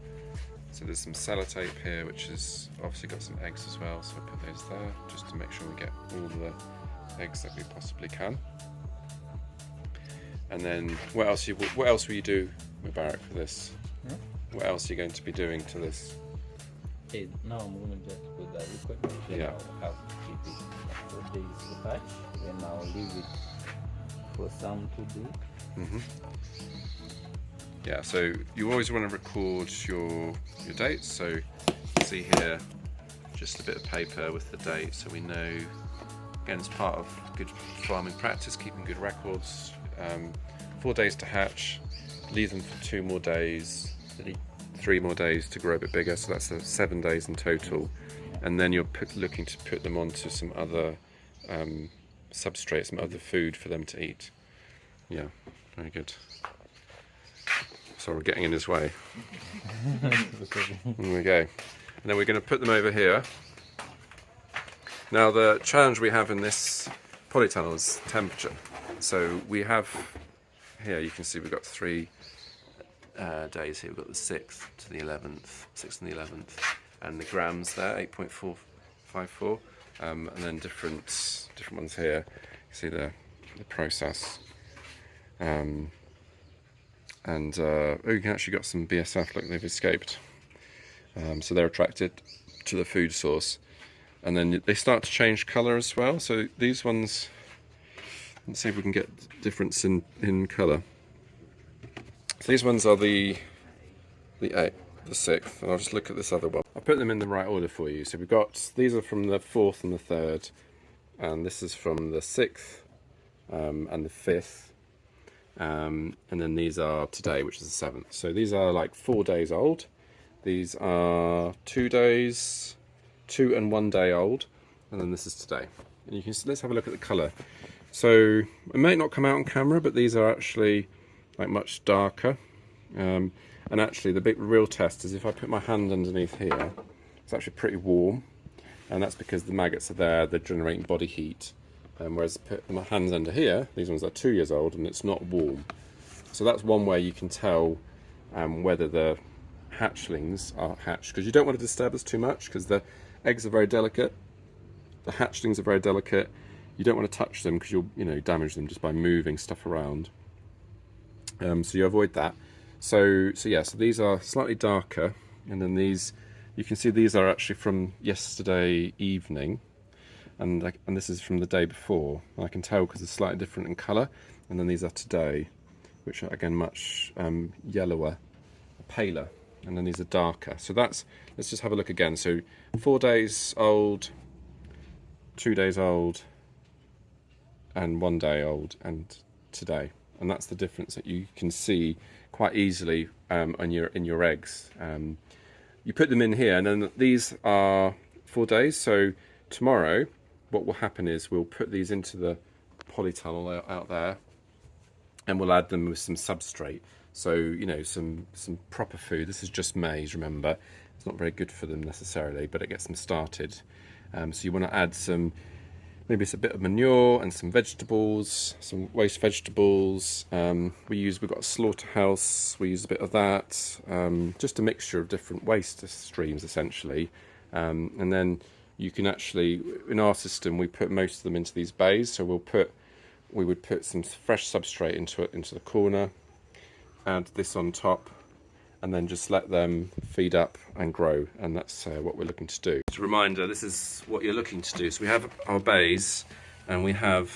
So there's some sellotape here, which has obviously got some eggs as well, so I put those there just to make sure we get all the eggs that we possibly can. And then what else will you do, Mubarak, for this? What else are you going to be doing to this? Okay, now I'm going to just put the liquid, then I'll have to keep it for days to hatch, then I'll leave it for some to do. Yeah, so you always want to record your dates. So you see here, just a bit of paper with the date, so we know. Again, it's part of good farming practice, keeping good records. 4 days to hatch, leave them for 2 more days, 3 more days to grow a bit bigger, so that's 7 days in total. And then you're looking to put them onto some other substrate, some other food for them to eat. Yeah, very good. Sorry, we're getting in his way. There we go. And then we're going to put them over here. Now the challenge we have in this polytunnel is temperature. So we have here, you can see we've got 3 days here. We've got the 6th to the 11th, 6th and the 11th, and the grams there, 8.454, and then different ones here. You see the process, and you can actually got some BSF. Look, they've escaped, so they're attracted to the food source, and then they start to change colour as well. So these ones. Let's see if we can get difference in colour. So these ones are the 8th, the 6th, and I'll just look at this other one. I'll put them in the right order for you. So we've got, these are from the 4th and the 3rd, and this is from the 6th and the 5th, and then these are today, which is the 7th. So these are like 4 days old. These are 2 days, 2 and 1 day old, and then this is today. And you can, let's have a look at the colour. So it may not come out on camera, but these are actually like much darker. And actually the real test is if I put my hand underneath here, it's actually pretty warm, and that's because the maggots are there, they're generating body heat. Whereas put my hands under here, these ones are 2 years old, and it's not warm. So that's one way you can tell whether the hatchlings are hatched, because you don't want to disturb us too much, because the eggs are very delicate, the hatchlings are very delicate. You don't want to touch them because you'll damage them just by moving stuff around. So you avoid that. So these are slightly darker, and then these, you can see these are actually from yesterday evening, and this is from the day before. And I can tell because it's slightly different in colour. And then these are today, which are again much yellower, paler, and then these are darker. So let's just have a look again. So 4 days old, 2 days old, and 1 day old, and today, and that's the difference that you can see quite easily in your eggs. You put them in here, and then these are 4 days. So tomorrow, what will happen is we'll put these into the polytunnel out there, and we'll add them with some substrate. So some proper food. This is just maize. Remember, it's not very good for them necessarily, but it gets them started. So you want to add some. Maybe it's a bit of manure and some vegetables, some waste vegetables. We've got a slaughterhouse, we use a bit of that. Just a mixture of different waste streams essentially. And then you can actually, in our system, we put most of them into these bays. So we would put some fresh substrate into the corner. add this on top, and then just let them feed up and grow, and that's what we're looking to do. Just a reminder, this is what you're looking to do. So we have our bays, and we have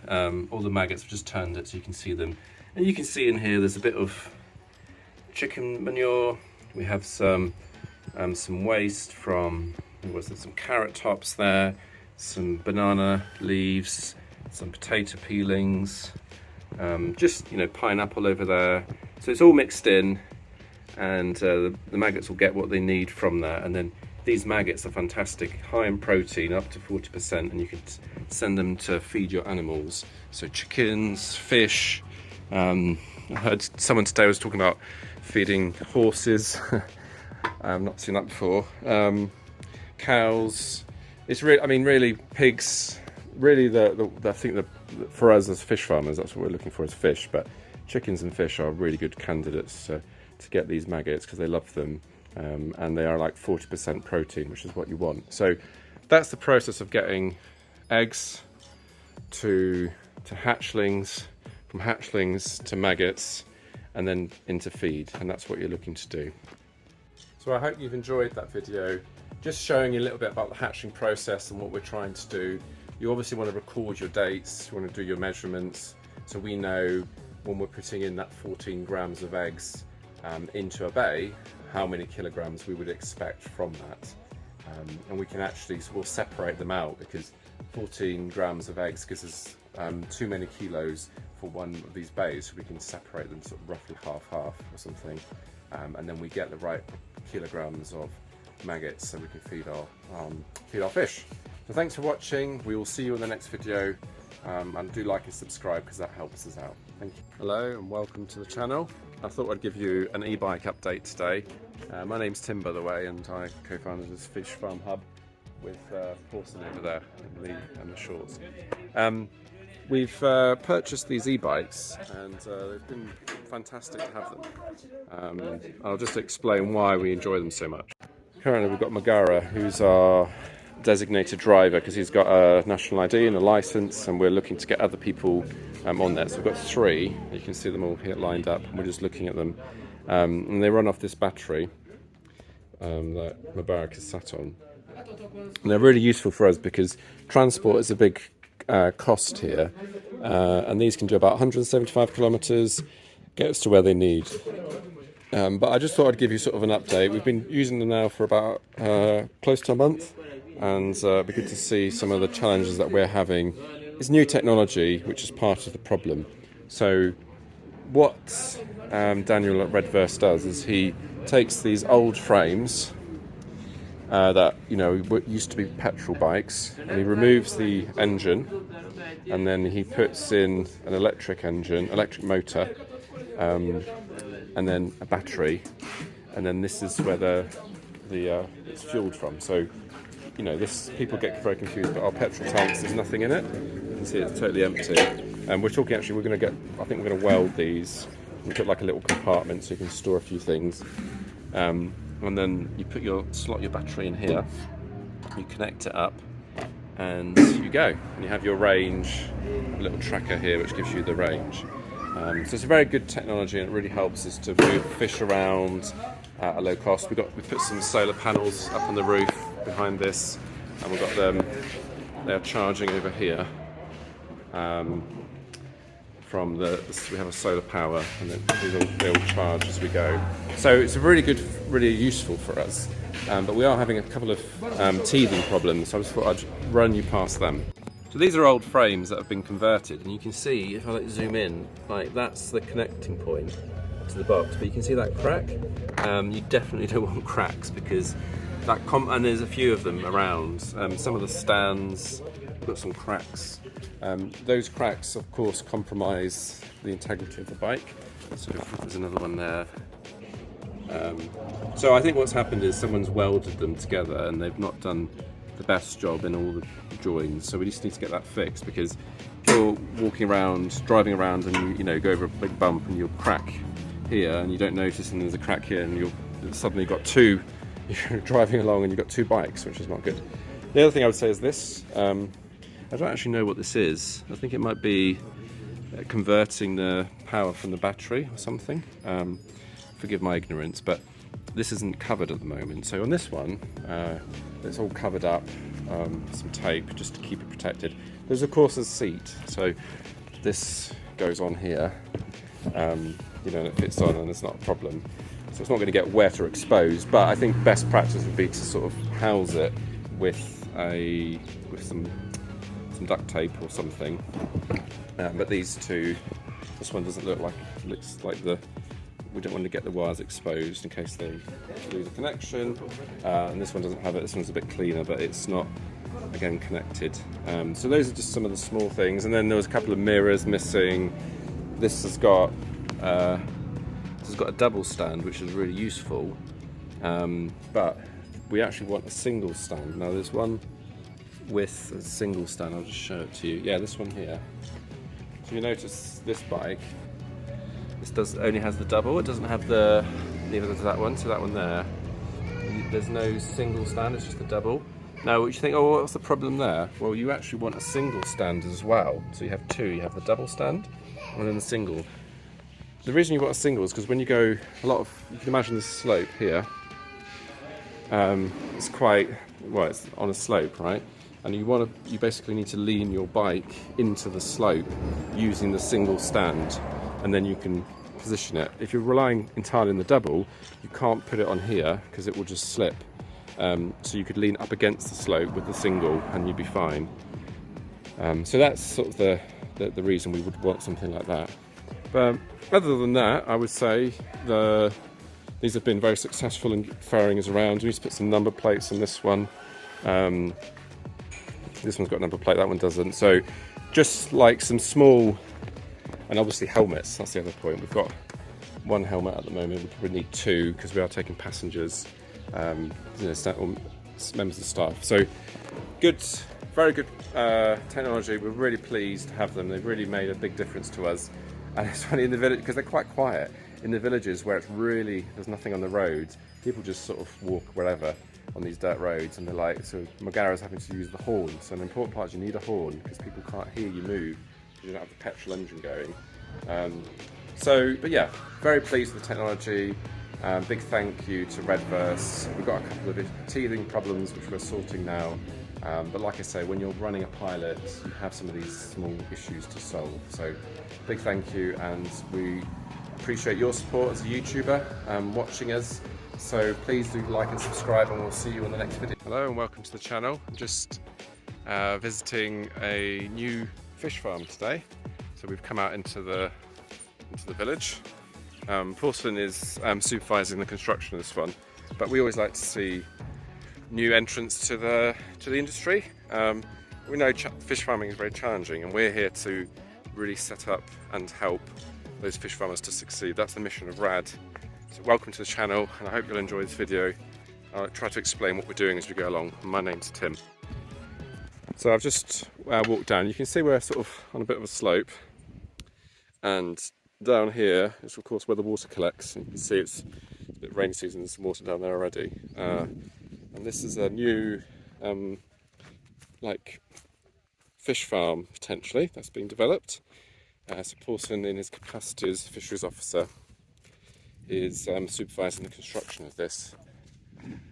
all the maggots. We've just turned it so you can see them, and you can see in here there's a bit of chicken manure. We have some waste from, some carrot tops there, some banana leaves, some potato peelings, just pineapple over there. So it's all mixed in, and the maggots will get what they need from that. And then these maggots are fantastic, high in protein, up to 40%, and you can send them to feed your animals. So chickens, fish. I heard someone today was talking about feeding horses. I've not seen that before. Cows. It's really, really pigs. Really, I think that for us as fish farmers, that's what we're looking for, is fish. But chickens and fish are really good candidates to get these maggots because they love them, and they are like 40% protein, which is what you want. So that's the process of getting eggs to hatchlings, from hatchlings to maggots, and then into feed, and that's what you're looking to do. So I hope you've enjoyed that video, just showing you a little bit about the hatching process and what we're trying to do. You obviously want to record your dates, you want to do your measurements, so we know when we're putting in that 14 grams of eggs into a bay, how many kilograms we would expect from that. And we can actually, we'll separate them out, because 14 grams of eggs gives us too many kilos for one of these bays, so we can separate them sort of roughly half-half or something, and then we get the right kilograms of maggots so we can feed our fish. So thanks for watching. We will see you in the next video, and do like and subscribe because that helps us out. Thank you. Hello and welcome to the channel. I thought I'd give you an e-bike update today. My name's Tim, by the way, and I co-founded this fish farm hub with Pauson over there in the shorts. We've purchased these e-bikes, and they've been fantastic to have them. I'll just explain why we enjoy them so much. Currently we've got Magara, who's our designated driver, because he's got a national ID and a license, and we're looking to get other people on there. So we've got 3. You can see them all here lined up, and we're just looking at them. And they run off this battery that Mubarak is sat on. And they're really useful for us because transport is a big cost here, and these can do about 175 kilometres, get us to where they need. But I just thought I'd give you sort of an update. We've been using them now for about close to a month, and it'd be good to see some of the challenges that we're having. It's new technology, which is part of the problem. So what Daniel at Redverse does is he takes these old frames that used to be petrol bikes, and he removes the engine, and then he puts in an electric motor, and then a battery, and then this is where it's fueled from. So people get very confused, but our petrol tanks, there's nothing in it. You can see it's totally empty. And I think we're going to weld these and put like a little compartment so you can store a few things. And then you slot your battery in here, you connect it up, and you go. And you have your range, a little tracker here which gives you the range. So it's a very good technology, and it really helps us to move fish around at a low cost. We put some solar panels up on the roof behind this, and we've got them. They're charging over here. We have a solar power, and then they'll charge as we go. So it's a really useful for us. But we are having a couple of teething problems, so I just thought I'd run you past them. So these are old frames that have been converted, and you can see, if I zoom in, that's the connecting point to the box, but you can see that crack. You definitely don't want cracks, because and there's a few of them around. Some of the stands have got some cracks. Those cracks, of course, compromise the integrity of the bike. So there's another one there. So I think what's happened is someone's welded them together, and they've not done the best job in all the joins. So we just need to get that fixed, because if you're driving around, and you go over a big bump and you'll crack here, and you don't notice, and there's a crack here, and you've suddenly got two. You're driving along and you've got 2 bikes, which is not good. The other thing I would say is this. I don't actually know what this is. I think it might be converting the power from the battery or something. Forgive my ignorance, but this isn't covered at the moment. So on this one, it's all covered up, some tape just to keep it protected. There's of course a seat, so this goes on here, and it fits on and it's not a problem. So it's not going to get wet or exposed, but I think best practice would be to sort of house it with some duct tape or something. But these two, this one doesn't looks like we don't want to get the wires exposed in case they lose a connection. And this one doesn't have it. This one's a bit cleaner, but it's not, again, connected. So those are just some of the small things. And then there was a couple of mirrors missing. This has got a double stand, which is really useful. But we actually want a single stand. Now there's one with a single stand. I'll just show it to you. Yeah, this one here. So you notice this bike, this only has the double. It doesn't have neither does that one. So that one there, there's no single stand. It's just the double. Now, you think, oh, what's the problem there? Well, you actually want a single stand as well. So you have two. You have the double stand and then the single. The reason you want a single is because when you go you can imagine this slope here. It's quite, it's on a slope, right? And you basically need to lean your bike into the slope using the single stand, and then you can position it. If you're relying entirely on the double, you can't put it on here because it will just slip. So you could lean up against the slope with the single and you'd be fine. So that's sort of the reason we would want something like that. But other than that, I would say these have been very successful in ferrying us around. We need to put some number plates on this one. This one's got a number plate, that one doesn't. So just like some small, and obviously helmets, that's the other point. We've got one helmet at the moment, we probably need two because we are taking passengers, members of staff. So good, very good technology. We're really pleased to have them. They've really made a big difference to us. And it's funny in the village, because they're quite quiet. In the villages where there's nothing on the roads, people just sort of walk wherever on these dirt roads, and they're like, so Magara's having to use the horn. So an important part is you need a horn because people can't hear you move because you don't have the petrol engine going. But yeah, very pleased with the technology. Big thank you to Redverse. We've got a couple of teething problems which we're sorting now. But like I say, when you're running a pilot, you have some of these small issues to solve. So big thank you, and we appreciate your support as a YouTuber watching us. So please do like and subscribe, and we'll see you on the next video. Hello and welcome to the channel. I'm just visiting a new fish farm today. So we've come out into the village. Pauson is supervising the construction of this one, but we always like to see new entrants to the industry. We know fish farming is very challenging, and we're here to really set up and help those fish farmers to succeed. That's the mission of RAD. So welcome to the channel, and I hope you'll enjoy this video. I'll try to explain what we're doing as we go along. My name's Tim. So I've just walked down. You can see we're sort of on a bit of a slope, and down here is of course where the water collects. You can see it's a bit rainy season, there's some water down there already. And this is a new fish farm potentially that's being developed. So Pauson, in his capacity as fisheries officer, is supervising the construction of this.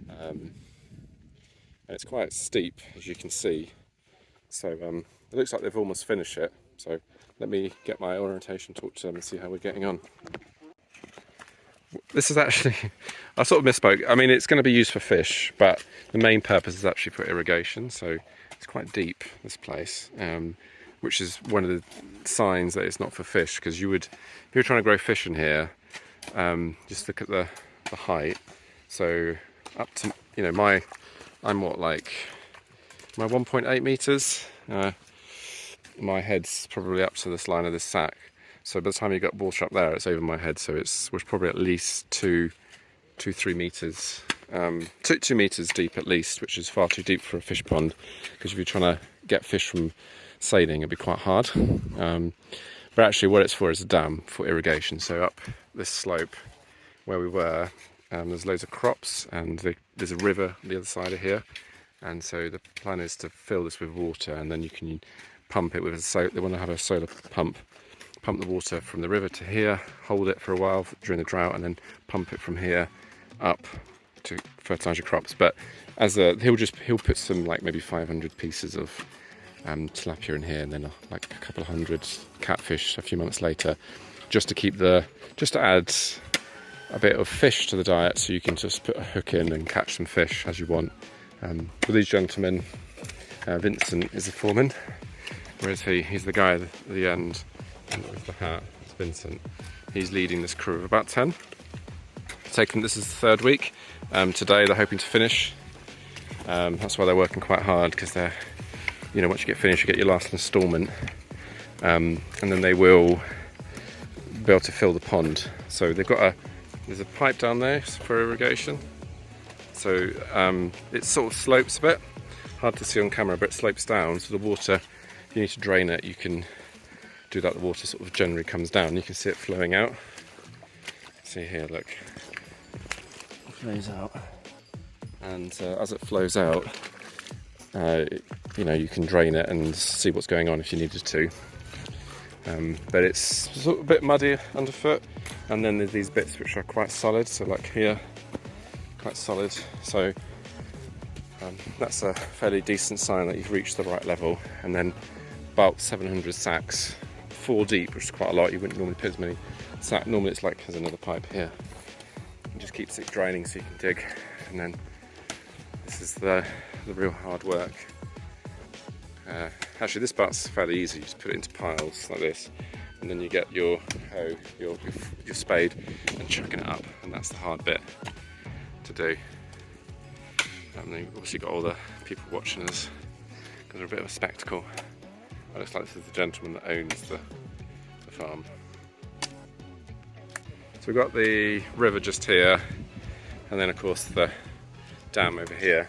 And it's quite steep, as you can see. So it looks like they've almost finished it. So let me get my orientation, talk to them and see how we're getting on. This is actually, I sort of misspoke. I mean, it's going to be used for fish, but the main purpose is actually for irrigation. So it's quite deep, this place, which is one of the signs that it's not for fish, because if you're trying to grow fish in here, just look at the height. So up to, I'm what, like, my 1.8 meters. My head's probably up to this line of this sack. So by the time you got water up there, it's over my head. So we're probably at least 3 meters, 2 meters deep at least, which is far too deep for a fish pond. Because if you're trying to get fish from sailing, it'd be quite hard. But actually, what it's for is a dam for irrigation. So up this slope where we were, there's loads of crops, and there's a river on the other side of here. And so the plan is to fill this with water, and then you can pump it with they want to have a solar pump pump the water from the river to here, hold it for a while during the drought, and then pump it from here up to fertilise your crops. But as he'll put some like maybe 500 pieces of tilapia in here, and then like a couple of hundred catfish a few months later, just to add a bit of fish to the diet, so you can just put a hook in and catch some fish as you want. With these gentlemen, Vincent is the foreman. Where is he? He's the guy at the end with the hat. It's Vincent. He's leading this crew of about 10. This is the third week. Today they're hoping to finish. That's why they're working quite hard, because they're, once you get finished, you get your last instalment, and then they will be able to fill the pond. So they've got there's a pipe down there for irrigation. So it sort of slopes a bit. Hard to see on camera, but it slopes down. So the water, if you need to drain it, you can do that. The water sort of generally comes down. You can see it flowing out. See here, look. It flows out. And as it flows out, you can drain it and see what's going on if you needed to. But it's sort of a bit muddy underfoot. And then there's these bits which are quite solid. So like here, quite solid. So that's a fairly decent sign that you've reached the right level. And then about 700 sacks, 4 deep, which is quite a lot. You wouldn't normally put as many sacks. Normally it's like there's another pipe here. It just keeps it draining so you can dig. And then this is the real hard work. Actually, this part's fairly easy. You just put it into piles like this, and then you get your hoe, your spade, and chucking it up, and that's the hard bit to do. And then you've obviously got all the people watching us, because they're a bit of a spectacle. It looks like this is the gentleman that owns the farm. So we've got the river just here, and then of course the dam over here.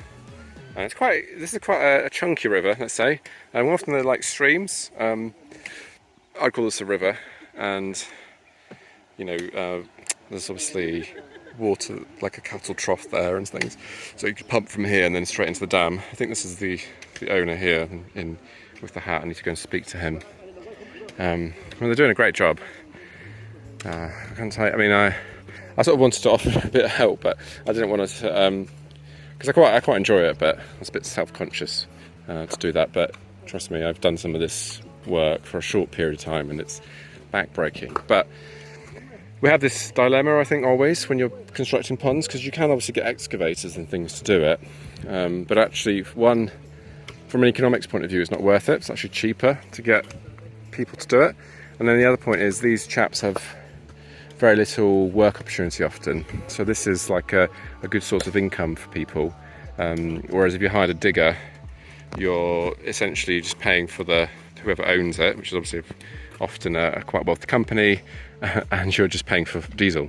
And this is quite a chunky river, let's say. More often they're like streams. I'd call this a river, and there's obviously water, like a cattle trough there and things. So you could pump from here and then straight into the dam. I think this is the owner here with the hat. I need to go and speak to him. Well, they're doing a great job. I can't tell you, I sort of wanted to offer a bit of help, but I didn't want to, because I quite enjoy it, but I was a bit self-conscious to do that. But trust me, I've done some of this work for a short period of time, and it's back-breaking. But we have this dilemma, I think, always when you're constructing ponds, because you can obviously get excavators and things to do it. But actually, one, from an economics point of view, it's not worth it. It's actually cheaper to get people to do it. And then the other point is these chaps have very little work opportunity often. So this is like a good source of income for people. Whereas if you hired a digger, you're essentially just paying for whoever owns it, which is obviously often a quite wealthy company, and you're just paying for diesel.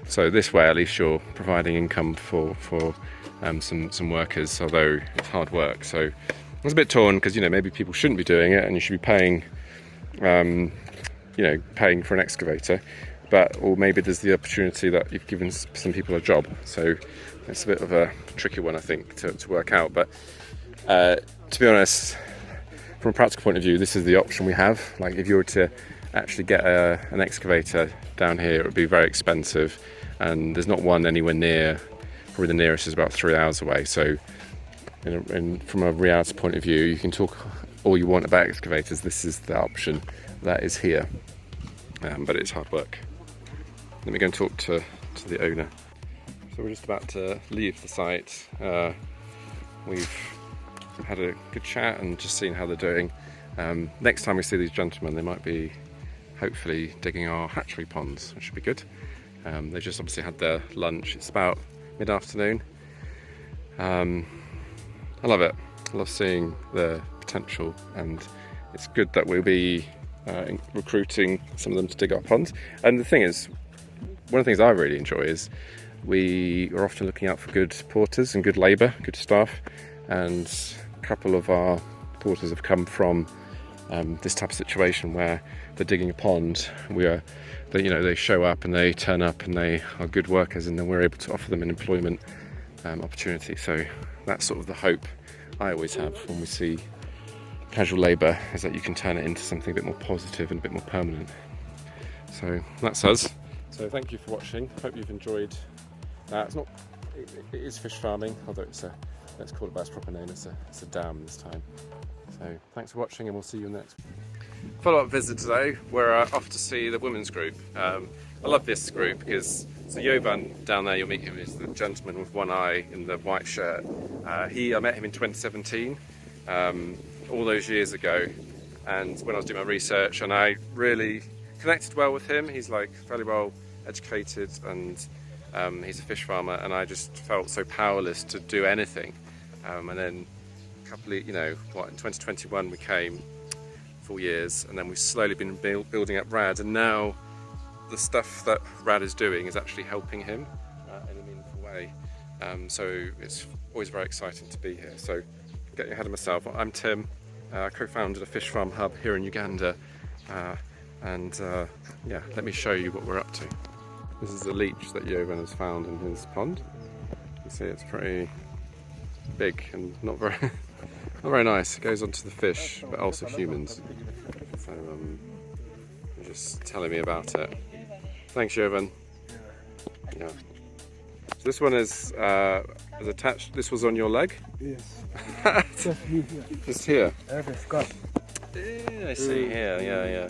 So this way, at least you're providing income for some workers, although it's hard work. So I was a bit torn, because maybe people shouldn't be doing it, and you should be paying paying for an excavator. Or maybe there's the opportunity that you've given some people a job. So it's a bit of a tricky one, I think, to work out. But to be honest, from a practical point of view, this is the option we have. Like if you were to actually get an excavator down here, it would be very expensive, and there's not one anywhere near. Probably the nearest is about 3 hours away. So from a reality point of view, you can talk all you want about excavators. This is the option that is here, but it's hard work. Let me go and talk to the owner. So we're just about to leave the site. We've had a good chat and just seen how they're doing. Next time we see these gentlemen, they might be hopefully digging our hatchery ponds, which should be good. They just obviously had their lunch. It's about mid-afternoon. I love it. I love seeing the potential, and it's good that we'll be recruiting some of them to dig our ponds. And the thing is, one of the things I really enjoy is we are often looking out for good porters and good labour, good staff, and a couple of our porters have come from this type of situation where they're digging a pond. They show up and they turn up and they are good workers, and then we're able to offer them an employment opportunity. So that's sort of the hope I always have when we see casual labour, is that you can turn it into something a bit more positive and a bit more permanent. So that's us. So thank you for watching. Hope you've enjoyed. It is fish farming, although let's call it by its proper name. It's a dam this time. So thanks for watching, and we'll see you next. Follow-up visit today. We're off to see the women's group. I love this group because Jovan down there, you'll meet him, is the gentleman with one eye in the white shirt. I met him in 2017, all those years ago, and when I was doing my research, and I really connected well with him. He's like fairly well educated, and he's a fish farmer, and I just felt so powerless to do anything. And then a couple of, in 2021 we came, 4 years, and then we've slowly been building up Rad, and now the stuff that Rad is doing is actually helping him in a meaningful way. So it's always very exciting to be here. So getting ahead of myself, I'm Tim. I co-founded a fish farm hub here in Uganda, and let me show you what we're up to. This is a leech that Jovan has found in his pond. You can see it's pretty big and not very nice. It goes onto the fish, but also humans. So you're just telling me about it. Thanks, Jovan. Yeah. So this one is attached. This was on your leg? Yes. Just here. Yeah, I see. Yeah.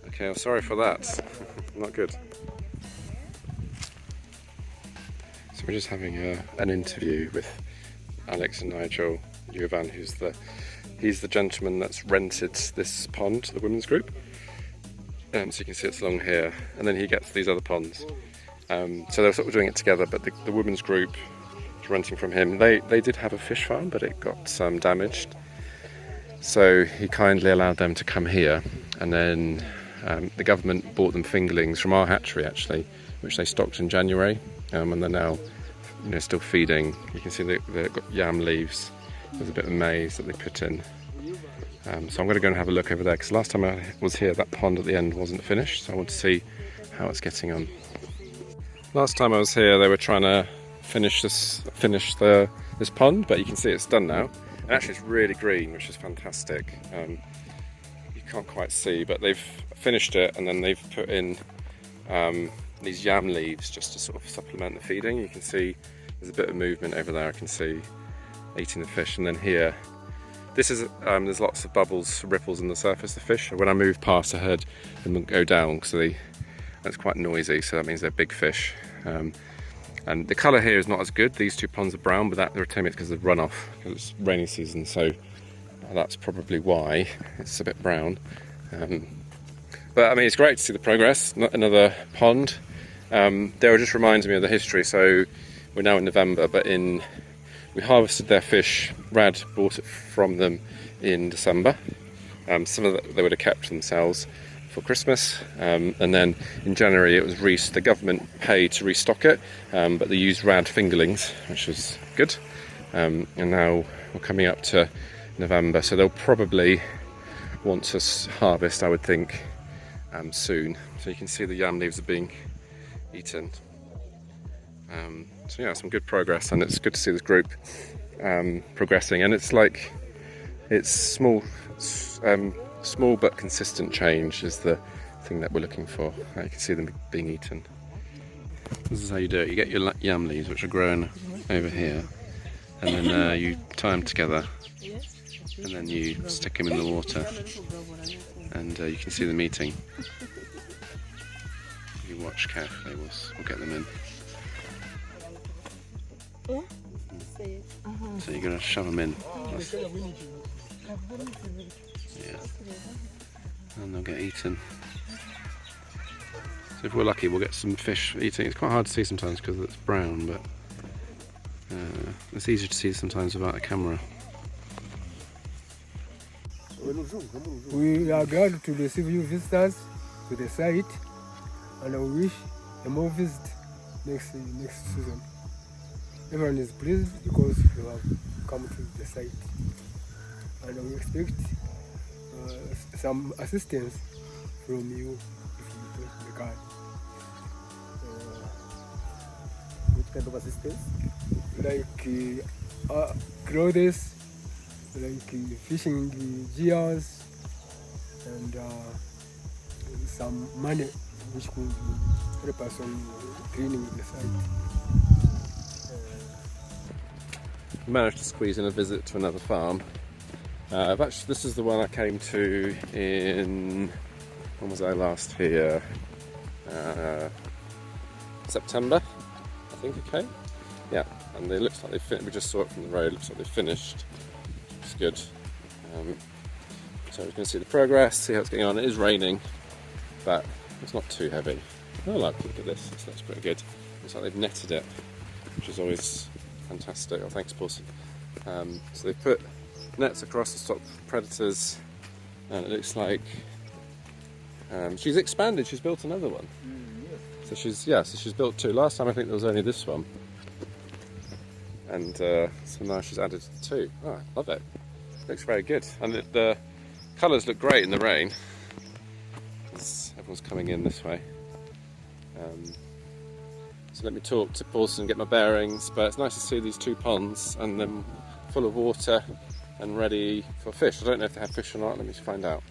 Okay, I'm sorry for that. Not good. So we're just having an interview with Alex and Nigel. Jovan, he's the gentleman that's rented this pond to the women's group. So you can see it's along here, and then he gets these other ponds. So they're sort of doing it together, but the women's group is renting from him. They did have a fish farm, but it got damaged. So he kindly allowed them to come here, and then the government bought them fingerlings from our hatchery actually, which they stocked in January, and they're now still feeding. You can see they've got yam leaves. There's a bit of maize that they put in. So I'm going to go and have a look over there, because last time I was here that pond at the end wasn't finished, so I want to see how it's getting on. Last time I was here they were trying to finish this pond, but you can see it's done now. And actually it's really green, which is fantastic. You can't quite see, but they've finished it, and then they've put in these yam leaves just to sort of supplement the feeding. You can see there's a bit of movement over there. I can see eating the fish, and then here there's lots of bubbles, ripples in the surface of the fish. When I moved past I heard them go down, because it's quite noisy, so that means they're big fish. And the colour here is not as good. These two ponds are brown, but they're telling me it's because of runoff, because it's rainy season, so that's probably why it's a bit brown. But I mean, it's great to see the progress. Another pond. There just reminds me of the history. So we're now in November, but we harvested their fish. Rad bought it from them in December. Some of it they would have kept themselves for Christmas, and then in January it was the government paid to restock it, but they used Rad fingerlings, which was good. And now we're coming up to November, so they'll probably want to harvest, I would think, soon. So you can see the yam leaves are being eaten. So yeah, some good progress, and it's good to see this group progressing. And it's small but consistent change is the thing that we're looking for. You can see them being eaten. This is how you do it. You get your yam leaves, which are grown over here, and then you tie them together, and then you stick them in the water, and you can see them eating. If you watch carefully, we'll get them in. So you're going to shove them in. Yeah. And they'll get eaten. So if we're lucky, we'll get some fish eating. It's quite hard to see sometimes because it's brown, but it's easier to see sometimes without a camera. We are glad to receive you visitors to the site, and I wish a more visit next season. Everyone is pleased because you have come to the site, and we expect some assistance from you if you touch the card. Which kind of assistance? Like clothes, like fishing gears, and some money which could help us on cleaning the site. Managed to squeeze in a visit to another farm. This is the one I came to in, when was I last here? September, I think it came. Yeah, and it looks like we just saw it from the road, looks like they finished. It's good. So we can see the progress, see how it's going on. It is raining, but it's not too heavy. Oh look at this, this looks pretty good. Looks like they've netted it, which is always fantastic. Oh, thanks, Pauson. So they've put nets across to stop predators, and it looks like she's expanded. She's built another one. So she's built two. Last time I think there was only this one, and so now she's added two. Oh, I love it. Looks very good, and the colours look great in the rain. Everyone's coming in this way. So let me talk to Pauson and get my bearings, but it's nice to see these two ponds and them full of water and ready for fish. I don't know if they have fish or not, let me find out.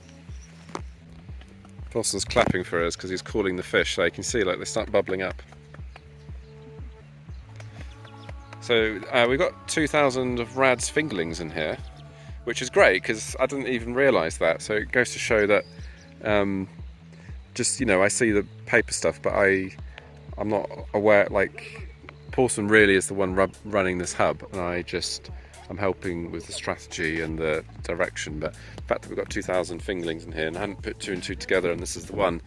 Pauson's clapping for us because he's calling the fish, so you can see like they start bubbling up. So we've got 2,000 of Rad's fingerlings in here, which is great because I didn't even realise that. So it goes to show that just, you know, I see the paper stuff, but I'm not aware, like, Pauson really is the one running this hub, and I'm helping with the strategy and the direction. But the fact that we've got 2,000 fingerlings in here and I hadn't put two and two together, and this is the one,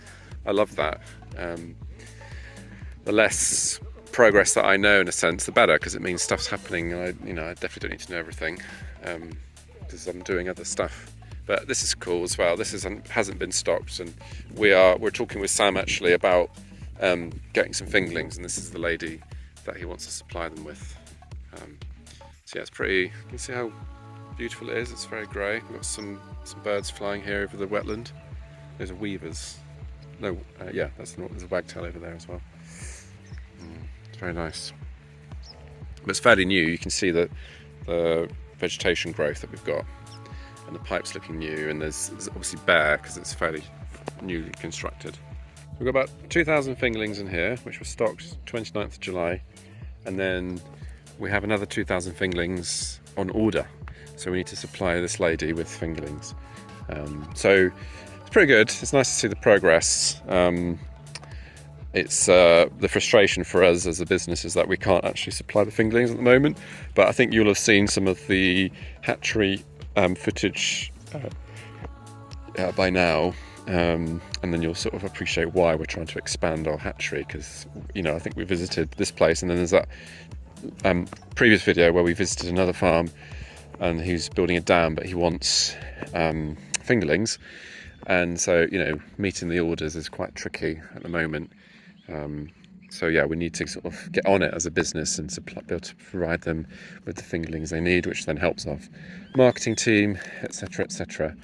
I love that. The less progress that I know, in a sense, the better, because it means stuff's happening. I definitely don't need to know everything because I'm doing other stuff. But this is cool as well. This hasn't been stocked, and we're talking with Sam actually about getting some fingerlings, and this is the lady that he wants to supply them with. So yeah, it's pretty. You can see how beautiful it is. It's very grey. We've got some birds flying here over the wetland. Those are weavers. No, yeah, there's a wagtail over there as well. It's very nice. But it's fairly new. You can see that the vegetation growth that we've got, and the pipe's looking new, and there's obviously bare because it's fairly newly constructed. We've got about 2,000 fingerlings in here, which were stocked 29th of July, and then we have another 2,000 fingerlings on order. So we need to supply this lady with fingerlings. So it's pretty good. It's nice to see the progress. It's the frustration for us as a business is that we can't actually supply the fingerlings at the moment. But I think you'll have seen some of the hatchery footage by now. And then you'll sort of appreciate why we're trying to expand our hatchery, because, you know, I think we visited this place, and then there's that previous video where we visited another farm and he's building a dam, but he wants fingerlings, and so, you know, meeting the orders is quite tricky at the moment. So yeah, we need to sort of get on it as a business and be able to provide them with the fingerlings they need, which then helps our marketing team, etc., etc.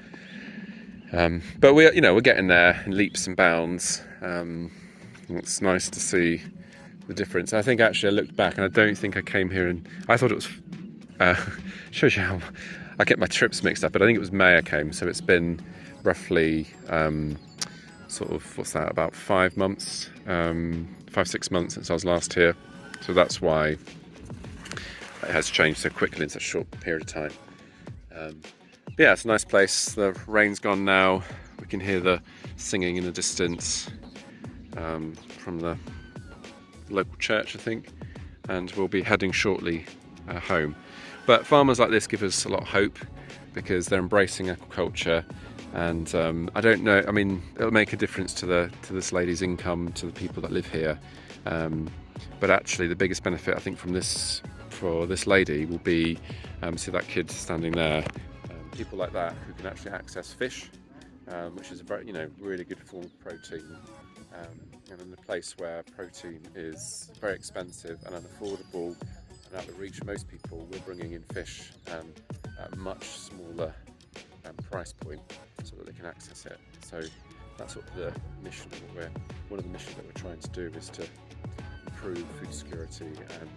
But we're getting there in leaps and bounds. It's nice to see the difference. I think actually I looked back and I don't think I came here and I thought it was shows you how I get my trips mixed up, but I think it was May I came, so it's been roughly sort of, what's that, about 5 months, 5-6 months since I was last here, so that's why it has changed so quickly in such a short period of time. But yeah, it's a nice place. The rain's gone now. We can hear the singing in the distance from the local church, I think, and we'll be heading shortly home. But farmers like this give us a lot of hope because they're embracing aquaculture, and I don't know, I mean, it'll make a difference to this lady's income, to the people that live here, but actually the biggest benefit I think from this for this lady will be, see that kid standing there, people like that who can actually access fish, which is a very, really good form of protein, and in a place where protein is very expensive and unaffordable and out of reach of most people, we're bringing in fish at a much smaller price point so that they can access it. So that's what the mission, one of the missions that we're trying to do is to improve food security and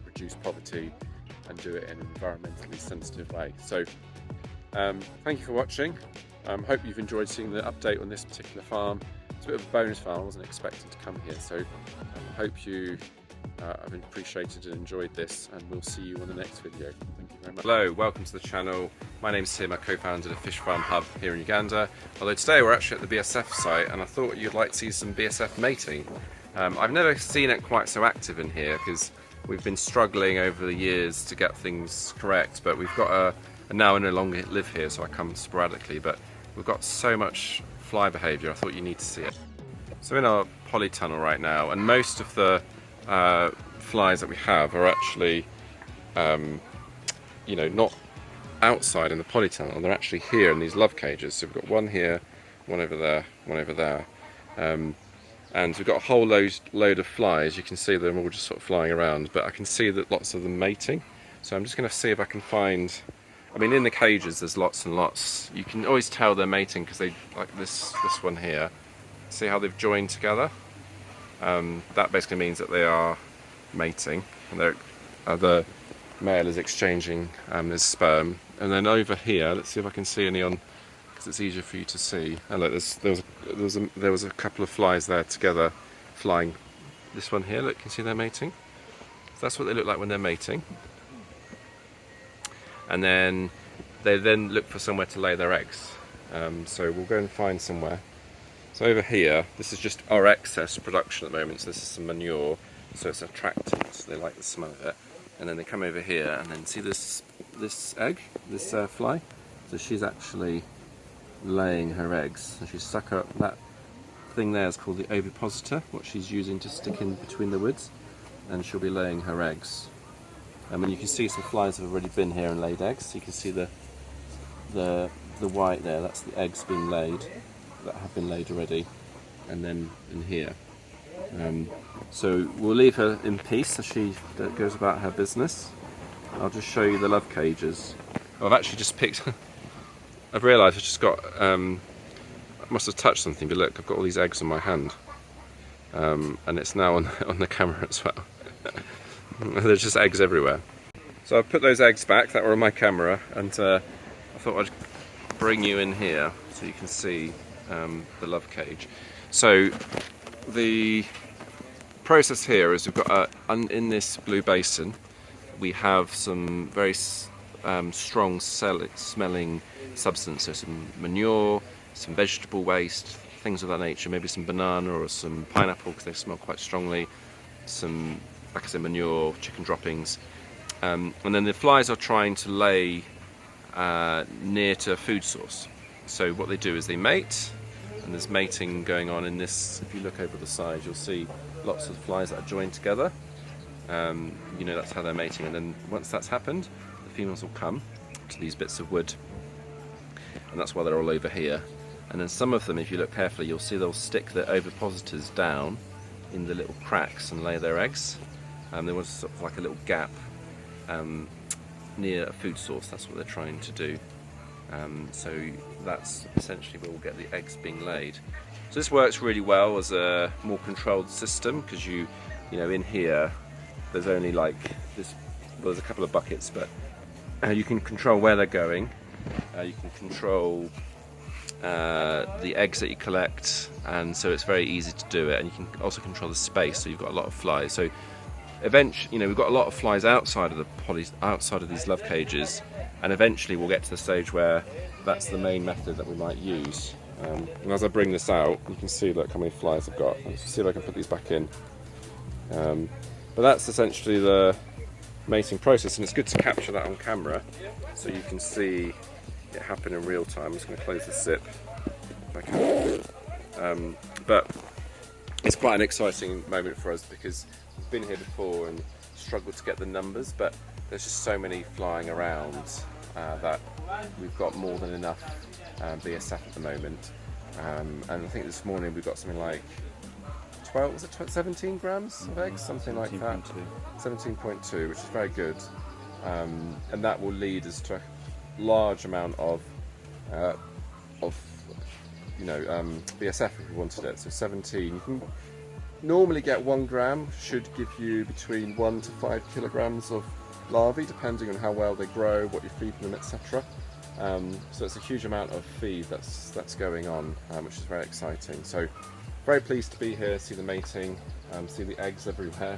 reduce poverty and do it in an environmentally sensitive way. So thank you for watching. Hope you've enjoyed seeing the update on this particular farm, It's a bit of a bonus file. I wasn't expecting to come here, so I hope you have appreciated and enjoyed this, and we'll see you on the next video. Thank you very much. Hello, welcome to the channel. My name's Tim. I co-founded a fish farm hub here in Uganda. Although today we're actually at the BSF site, and I thought you'd like to see some BSF mating. I've never seen it quite so active in here because we've been struggling over the years to get things correct, but we've got now I no longer live here, so I come sporadically, but we've got so much fly behaviour, I thought you need to see it. So in our polytunnel right now, and most of the flies that we have are actually, you know, not outside in the polytunnel, they're actually here in these love cages. So we've got one here, one over there, one over there. And we've got a whole load of flies. You can see them all just sort of flying around, but I can see that lots of them mating. So I'm just going to see if I can find, I mean, in the cages there's lots and lots. You can always tell they're mating because they, like this one here, see how they've joined together? That basically means that they are mating, and the male is exchanging his sperm. And then over here, let's see if I can see any on, because it's easier for you to see. Oh look, there was a couple of flies there together, flying. This one here, look, you can see they're mating. So that's what they look like when they're mating. And then they then look for somewhere to lay their eggs. So we'll go and find somewhere. So over here, this is just our excess production at the moment. So this is some manure, so it's attractant. So they like the smell of it. And then they come over here, and then see this egg, this fly. So she's actually laying her eggs. So she's stuck up. That thing there is called the ovipositor, what she's using to stick in between the woods, and she'll be laying her eggs. And you can see some flies have already been here and laid eggs. So you can see the white there. That's the eggs being laid, that have been laid already. And then in here. So we'll leave her in peace as she goes about her business. I'll just show you the love cages. Oh, I've actually just picked. I've realised I've just got. I must have touched something, but look, I've got all these eggs in my hand, and it's now on the camera as well. There's just eggs everywhere. So I've put those eggs back that were on my camera, and I thought I'd bring you in here so you can see the love cage. So the process here is we've got in this blue basin we have some very strong smelling substance, so some manure, some vegetable waste, things of that nature, maybe some banana or some pineapple because they smell quite strongly, some, like I said, manure, chicken droppings, and then the flies are trying to lay near to a food source. So what they do is they mate, and there's mating going on in this. If you look over the side, you'll see lots of flies that are joined together. You know, that's how they're mating, and then once that's happened, the females will come to these bits of wood, and that's why they're all over here. And then some of them, if you look carefully, you'll see they'll stick their ovipositors down in the little cracks and lay their eggs. There was sort of like a little gap near a food source. That's what they're trying to do. So that's essentially where we'll get the eggs being laid. So this works really well as a more controlled system because you know, in here there's only like this. Well, there's a couple of buckets, but you can control where they're going. You can control the eggs that you collect, and so it's very easy to do it. And you can also control the space, so you've got a lot of flies. So eventually, you know, we've got a lot of flies outside of outside of these love cages, and eventually we'll get to the stage where that's the main method that we might use. And as I bring this out, you can see, look how many flies I've got. Let's see if I can put these back in. But that's essentially the mating process, and it's good to capture that on camera so you can see it happen in real time. I'm just going to close the zip if I can. But it's quite an exciting moment for us because we've been here before and struggled to get the numbers, but there's just so many flying around that we've got more than enough BSF at the moment. And I think this morning we've got something like 17 grams of eggs, something like that. 17.2, which is very good. And that will lead us to a large amount of BSF if we wanted it. So 17. You can normally get 1 gram, should give you between 1 to 5 kilograms of larvae, depending on how well they grow, what you're feeding them, etc. So it's a huge amount of feed that's going on, which is very exciting. So very pleased to be here, see the mating, see the eggs everywhere.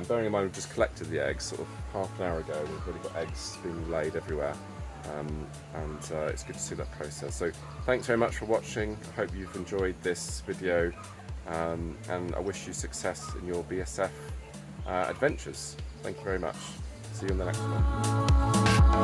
Bearing in mind we've just collected the eggs sort of half an hour ago, we've already got eggs being laid everywhere, and it's good to see that process. So thanks very much for watching. I hope you've enjoyed this video, and I wish you success in your BSF adventures. Thank you very much. See you on the next one.